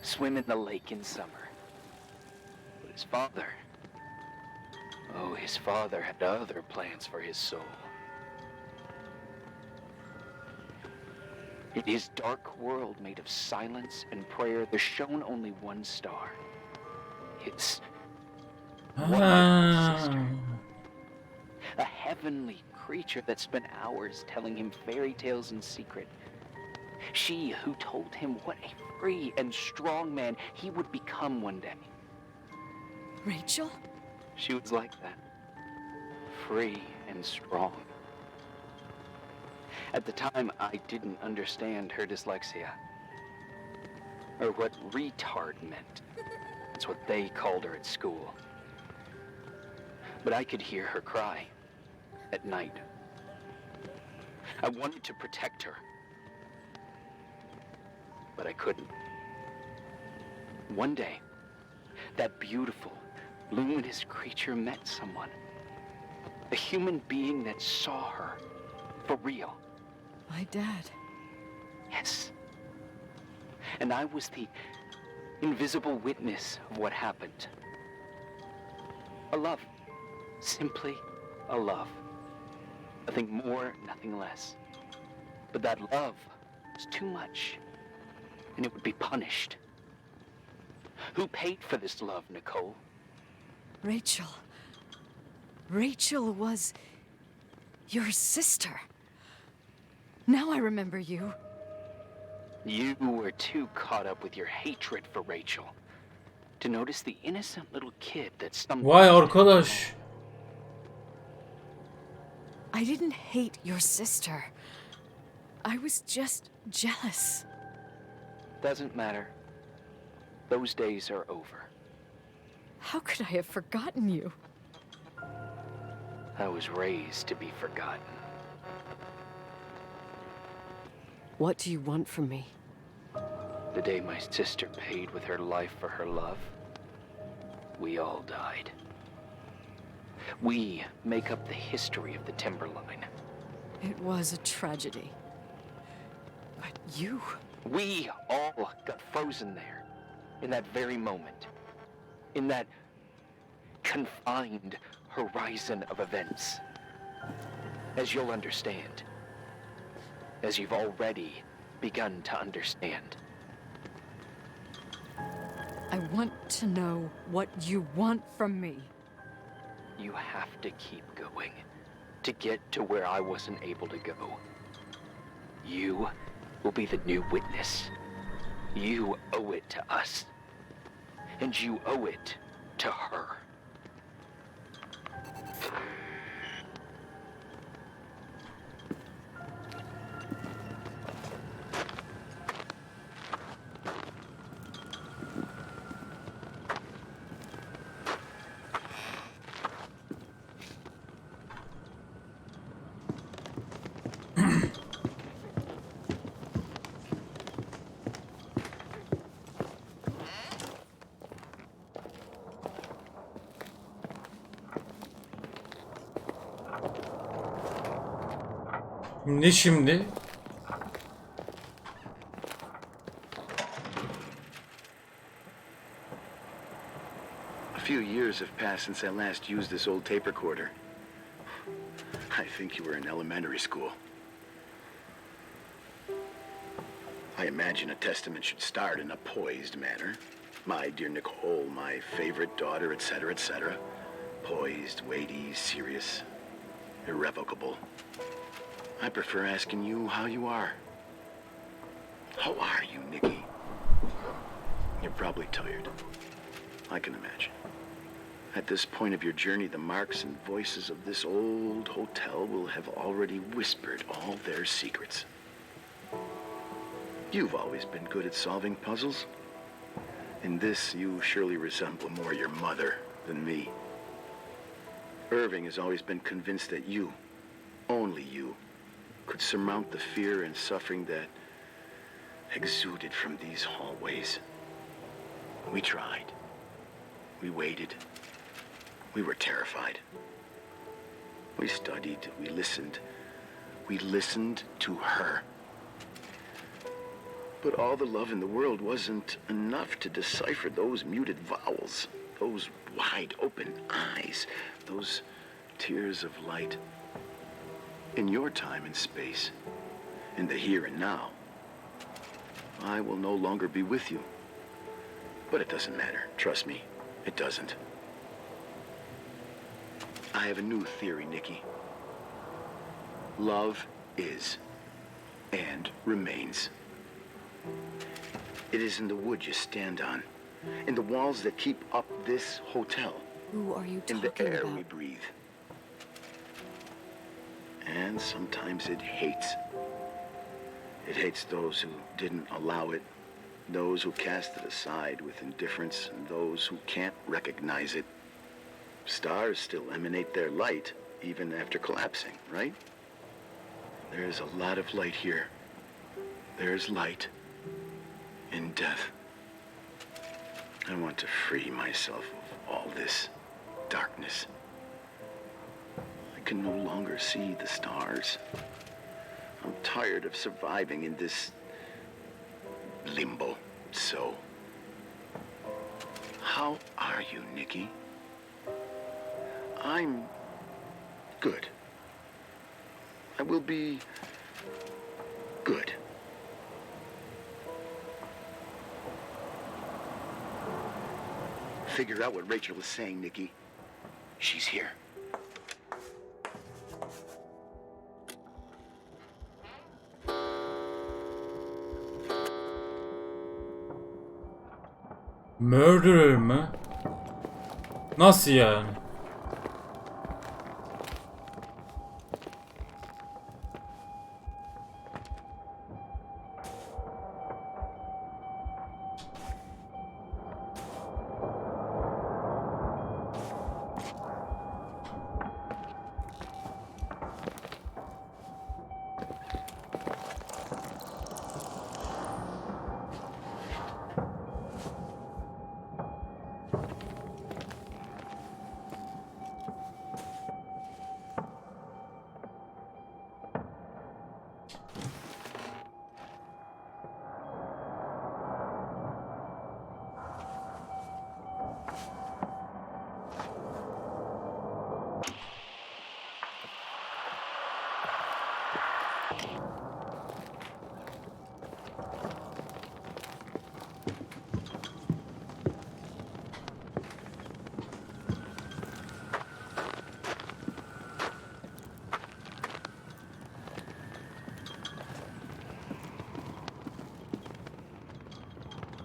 swim in the lake in summer. But his father... Oh, his father had other plans for his soul. In his dark world made of silence and prayer, there shone only one star. His wonderful sister. A heavenly creature that spent hours telling him fairy tales in secret. She who told him what a free and strong man he would become one day. Rachel? She was like that. Free and strong. At the time, I didn't understand her dyslexia. Or what retard meant. That's what they called her at school. But I could hear her cry. At night. I wanted to protect her. But I couldn't. One day, that beautiful, luminous creature met someone. A human being that saw her. For real. My dad. Yes. And I was the invisible witness of what happened. A love. Simply a love. Nothing more, nothing less. But that love was too much, and it would be punished. Who paid for this love, Nicole? Rachel. Rachel was your sister. Now I remember you. You were too caught up with your hatred for Rachel to notice the innocent little kid that stumbled. Vay arkadaş. I didn't hate your sister. I was just jealous. Doesn't matter. Those days are over. How could I have forgotten you? I was raised to be forgotten. What do you want from me? The day my sister paid with her life for her love, we all died. We make up the history of the Timberline. It was a tragedy. But you... We all got frozen there, in that very moment. In that confined horizon of events. As you'll understand. As you've already begun to understand. I want to know what you want from me. You have to keep going to get to where I wasn't able to go. You will be the new witness. You owe it to us. And you owe it to her. Ne şimdi? A few years have passed since I last used this old tape recorder. I think you were in elementary school. I imagine a testament should start in a poised manner. My dear Nicole, my favorite daughter, etc., etc. Poised, weighty, serious, irrevocable. I prefer asking you how you are. How are you, Nikki? You're probably tired. I can imagine. At this point of your journey, the marks and voices of this old hotel will have already whispered all their secrets. You've always been good at solving puzzles. In this, you surely resemble more your mother than me. Irving has always been convinced that you, only you, could surmount the fear and suffering that exuded from these hallways. We tried. We waited. We were terrified. We studied. We listened. We listened to her. But all the love in the world wasn't enough to decipher those muted vowels, those wide open eyes, those tears of light. In your time and space, in the here and now, I will no longer be with you. But it doesn't matter. Trust me, it doesn't. I have a new theory, Nikki. Love is and remains. It is in the wood you stand on, in the walls that keep up this hotel, Who are you in talking the air about? we breathe. And sometimes it hates. It hates those who didn't allow it, those who cast it aside with indifference, and those who can't recognize it. Stars still emanate their light, even after collapsing, right? There's a lot of light here. There's light in death. I want to free myself of all this darkness. I can no longer see the stars. I'm tired of surviving in this limbo. So, how are you, Nikki? I'm good. I will be good. Figure out what Rachel is saying, Nikki. She's here. Murderer mı? Nasıl yani?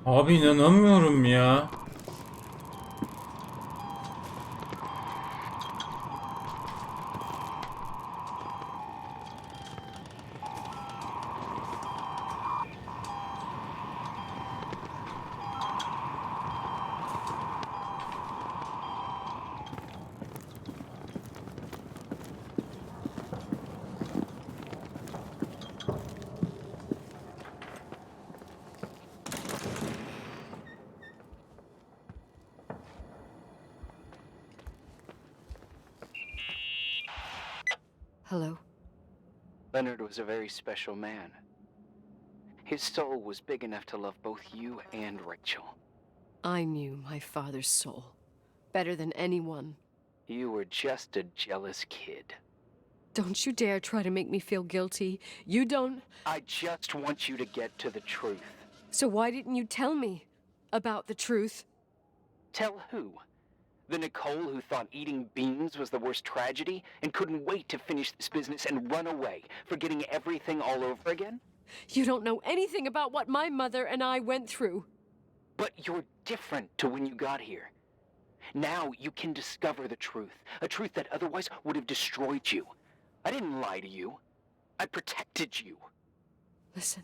Abi inanamıyorum ya. Hello? Leonard was a very special man. His soul was big enough to love both you and Rachel. I knew my father's soul better than anyone. You were just a jealous kid. Don't you dare try to make me feel guilty. You don't... I just want you to get to the truth. So why didn't you tell me about the truth? Tell who? The Nicole who thought eating beans was the worst tragedy and couldn't wait to finish this business and run away, forgetting everything all over again? You don't know anything about what my mother and I went through. But you're different to when you got here. Now you can discover the truth, a truth that otherwise would have destroyed you. I didn't lie to you. I protected you. Listen,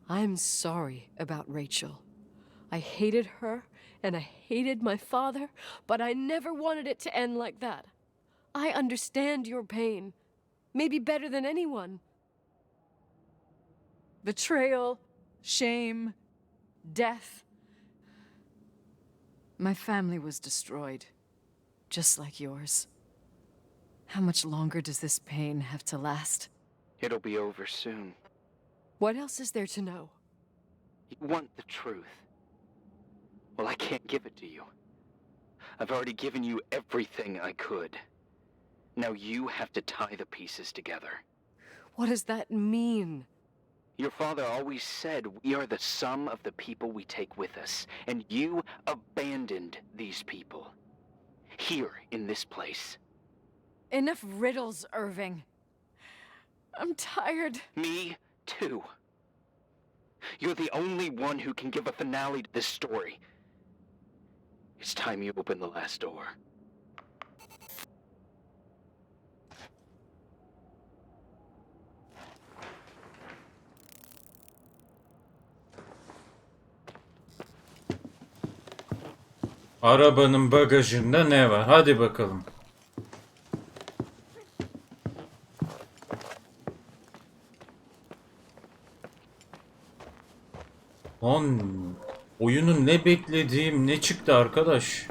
I'm sorry about Rachel. I hated her, and I hated my father, but I never wanted it to end like that. I understand your pain, maybe better than anyone. Betrayal, shame, death. My family was destroyed, just like yours. How much longer does this pain have to last? It'll be over soon. What else is there to know? You want the truth. Well, I can't give it to you. I've already given you everything I could. Now you have to tie the pieces together. What does that mean? Your father always said we are the sum of the people we take with us, and you abandoned these people. Here, in this place. Enough riddles, Irving. I'm tired. Me, too. You're the only one who can give a finale to this story. It's time you open the last door. Arabanın bagajında ne var? Hadi bakalım. Lan oyunun ne beklediğim ne çıktı arkadaş?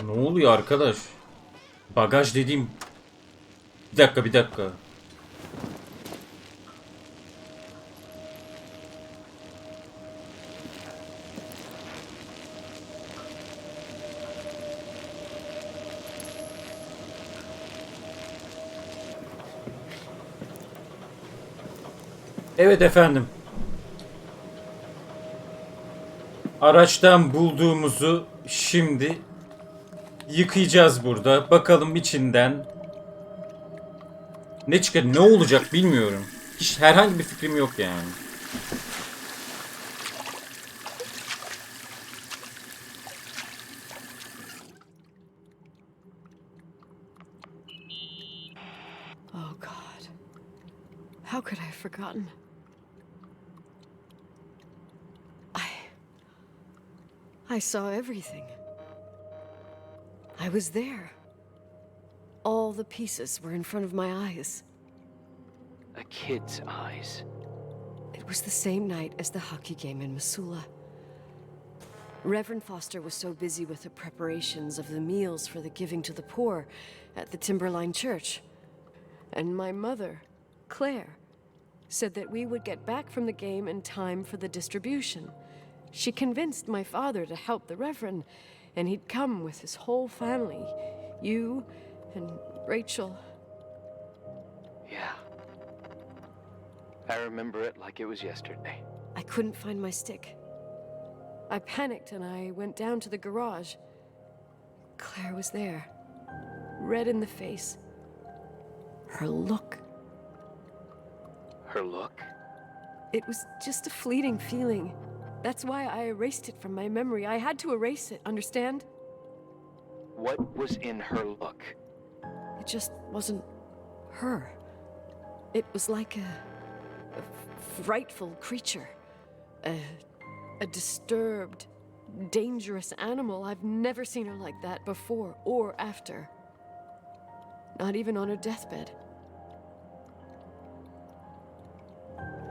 Ne oluyor arkadaş? Bagaj dediğim... Bir dakika. Evet efendim. Araçtan bulduğumuzu şimdi yıkayacağız burada. Bakalım içinden ne çıkar, ne olacak bilmiyorum. Hiç herhangi bir fikrim yok yani. Oh, God. How could I have forgotten? I saw everything. I was there. All the pieces were in front of my eyes. A kid's eyes. It was the same night as the hockey game in Missoula. Reverend Foster was so busy with the preparations of the meals for the giving to the poor at the Timberline Church. And my mother, Claire, said that we would get back from the game in time for the distribution. She convinced my father to help the Reverend, and he'd come with his whole family. You and Rachel. Yeah. I remember it like it was yesterday. I couldn't find my stick. I panicked and I went down to the garage. Claire was there, red in the face. Her look. Her look? It was just a fleeting feeling. That's why I erased it from my memory. I had to erase it, understand? What was in her look? It just wasn't her. It was like frightful creature. A disturbed, dangerous animal. I've never seen her like that before or after. Not even on her deathbed.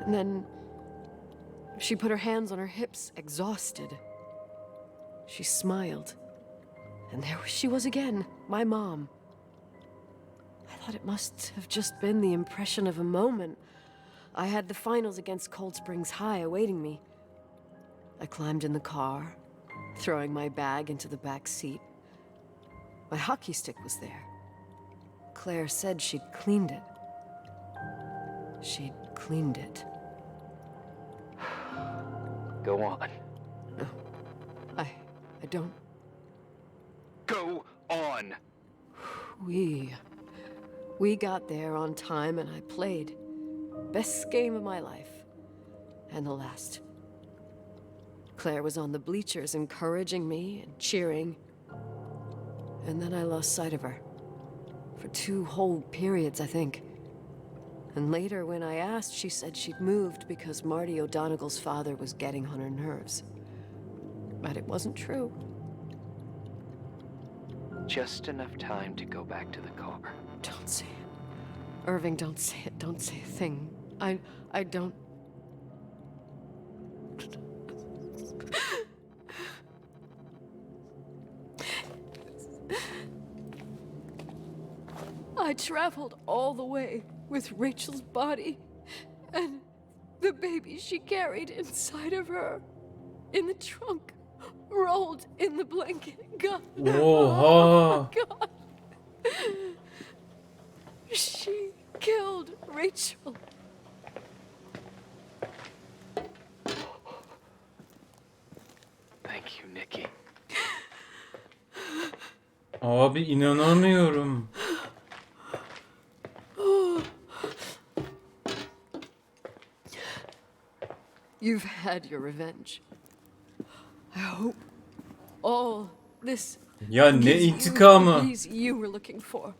And then she put her hands on her hips, exhausted. She smiled. And there she was again, my mom. I thought it must have just been the impression of a moment. I had the finals against Cold Springs High awaiting me. I climbed in the car, throwing my bag into the back seat. My hockey stick was there. Claire said she'd cleaned it. She'd cleaned it. Go on. No, I don't. Go on! We got there on time and I played. Best game of my life. And the last. Claire was on the bleachers encouraging me and cheering. And then I lost sight of her. For 2 whole periods, I think. And later, when I asked, she said she'd moved because Marty O'Donegal's father was getting on her nerves. But it wasn't true. Just enough time to go back to the car. Don't say it. Irving, don't say it. Don't say a thing. I don't... I traveled all the way with Rachel's body and the baby she carried inside of her in the trunk, rolled in the blanket. God. Oha. Oh, God. She killed Rachel. Thank you, Nikki. Abi inanamıyorum. You've had your revenge. I hope all this Ya ne gives you the intikamı? peace you were looking for.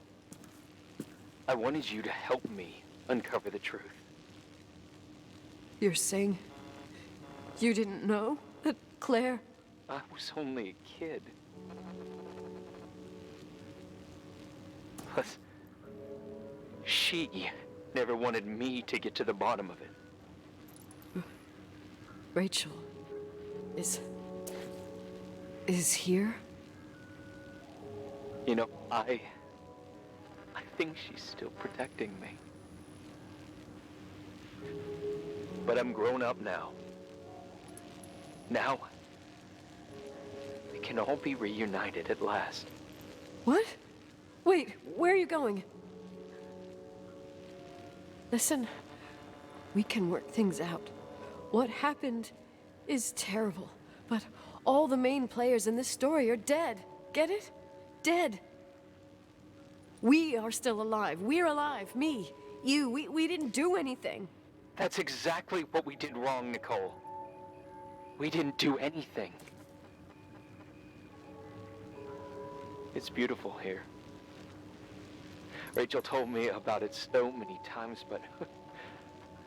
I wanted you to help me uncover the truth. You're saying you didn't know that Claire... I was only a kid. Plus, she never wanted me to get to the bottom of it. Rachel is here? You know, I think she's still protecting me. But I'm grown up now. Now, we can all be reunited at last. What? Wait, where are you going? Listen, we can work things out. What happened is terrible, but all the main players in this story are dead. Get it? Dead. We are still alive. We're alive. Me, you, we didn't do anything. That's exactly what we did wrong, Nicole. We didn't do anything. It's beautiful here. Rachel told me about it so many times, but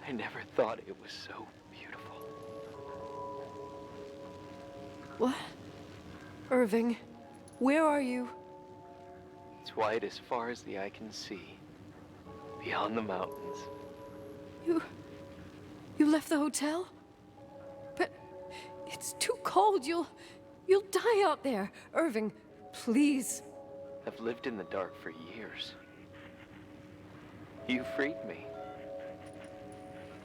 I never thought it was so beautiful. What? Irving, where are you? It's white as far as the eye can see, beyond the mountains. You left the hotel? But it's too cold. You'll die out there. Irving, please. I've lived in the dark for years. You freed me.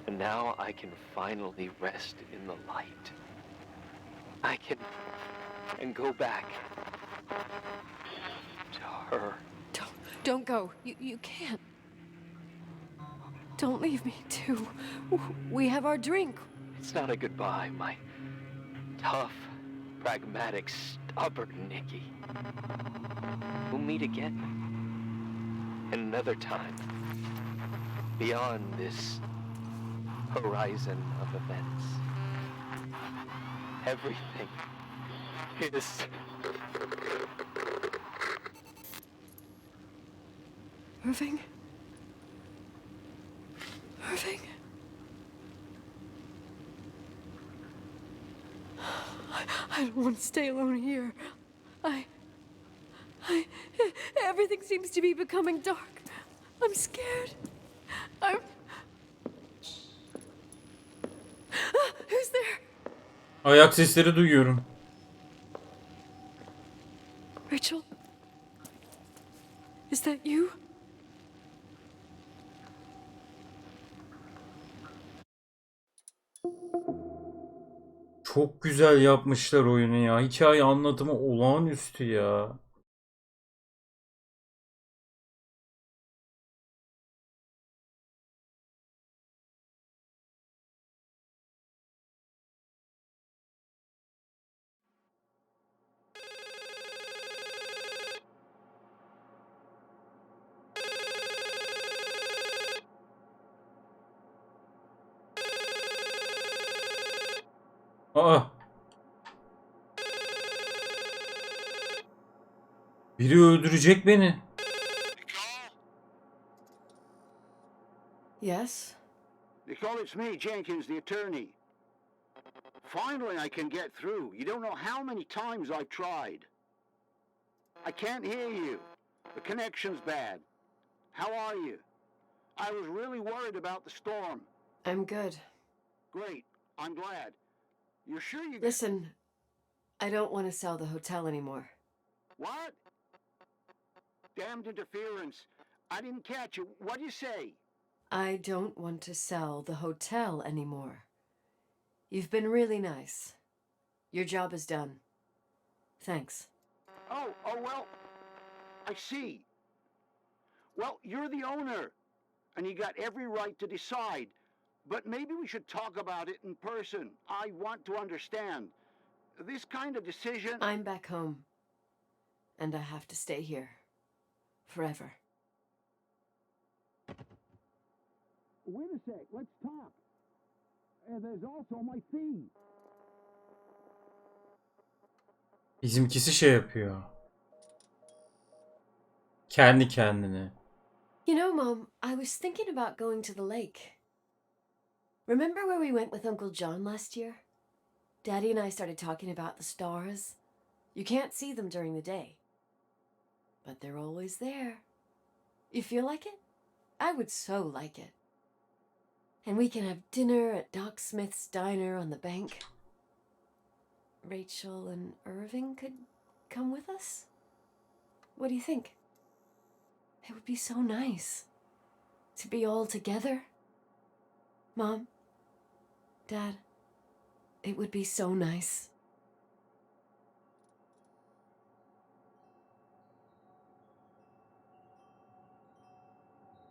And now I can finally rest in the light. I can go back to her. Don't go. You can't. Don't leave me, too. We have our drink. It's not a goodbye, my tough, pragmatic, stubborn Nikki. We'll meet again. Another time. Beyond this horizon of events. Everything is... Irving? Irving? I don't want to stay alone here. I... Everything seems to be becoming dark. I'm scared. Who's there? Ayak sesleri duyuyorum. Rachel? Is that you? Çok güzel yapmışlar oyunu ya. Hikaye anlatımı olağanüstü ya. Aa. Biri öldürecek beni. Yes? Nicole, it's me, Jenkins, the attorney. Finally, I can get through. You don't know how many times I've tried. I can't hear you. The connection's bad. How are you? I was really worried about the storm. I'm good. Great. I'm glad. You're sure you... Listen, I don't want to sell the hotel anymore. What? Damned interference. I didn't catch you. What'd you say? I don't want to sell the hotel anymore. You've been really nice. Your job is done. Thanks. Oh, well, I see. Well, you're the owner, and you got every right to decide. But maybe we should talk about it in person. I want to understand. This kind of decision... I'm back home. And I have to stay here. Forever. Wait a sec, let's talk. There's also my fee. Bizimkisi şey yapıyor. Kendi kendine. You know, Mom, I was thinking about going to the lake. Remember where we went with Uncle John last year? Daddy and I started talking about the stars. You can't see them during the day. But they're always there. You feel like it? I would so like it. And we can have dinner at Doc Smith's diner on the bank. Rachel and Irving could come with us? What do you think? It would be so nice to be all together. Mom, Dad, it would be so nice.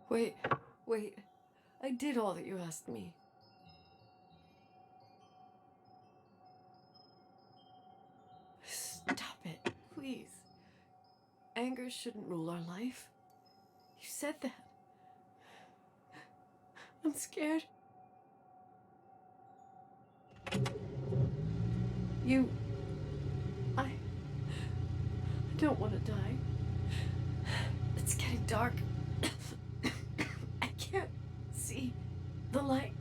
Wait. I did all that you asked me. Stop it, please. Anger shouldn't rule our life. You said that. I'm scared. I don't want to die. It's getting dark. I can't see the light.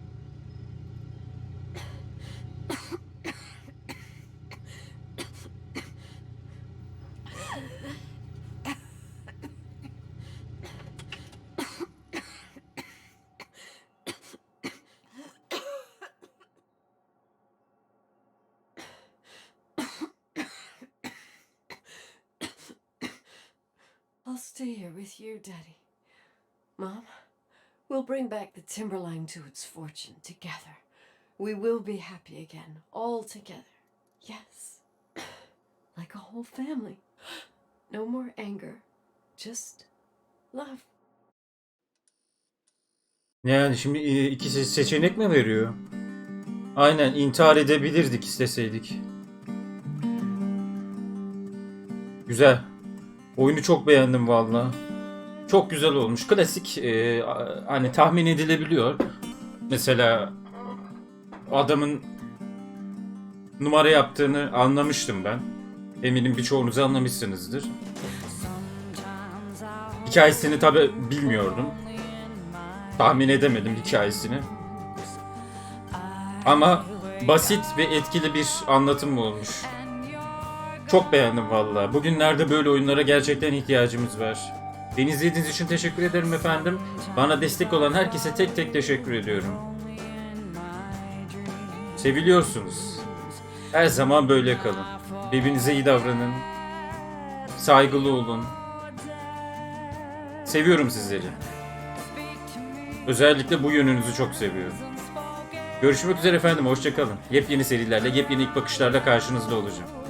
I'll stay here with you, Daddy. Mom, we'll bring back the Timberline to its fortune together. We will be happy again, all together. Yes. Like a whole family. No more anger. Just love. Yani şimdi iki seçenek mi veriyor? Aynen, intihar edebilirdik isteseydik. Güzel. Oyunu çok beğendim valla. Çok güzel olmuş. Klasik, hani tahmin edilebiliyor. Mesela adamın numara yaptığını anlamıştım ben. Eminim birçoğunuz anlamışsınızdır. Hikayesini tabi bilmiyordum. Tahmin edemedim hikayesini. Ama basit ve etkili bir anlatım olmuş. Çok beğendim valla. Bugünlerde böyle oyunlara gerçekten ihtiyacımız var. Beni izlediğiniz için teşekkür ederim efendim. Bana destek olan herkese tek tek teşekkür ediyorum. Seviliyorsunuz. Her zaman böyle kalın. Birbirinize iyi davranın. Saygılı olun. Seviyorum sizleri. Özellikle bu yönünüzü çok seviyorum. Görüşmek üzere efendim. Hoşça kalın. Yepyeni serilerle, yepyeni ilk bakışlarla karşınızda olacağım.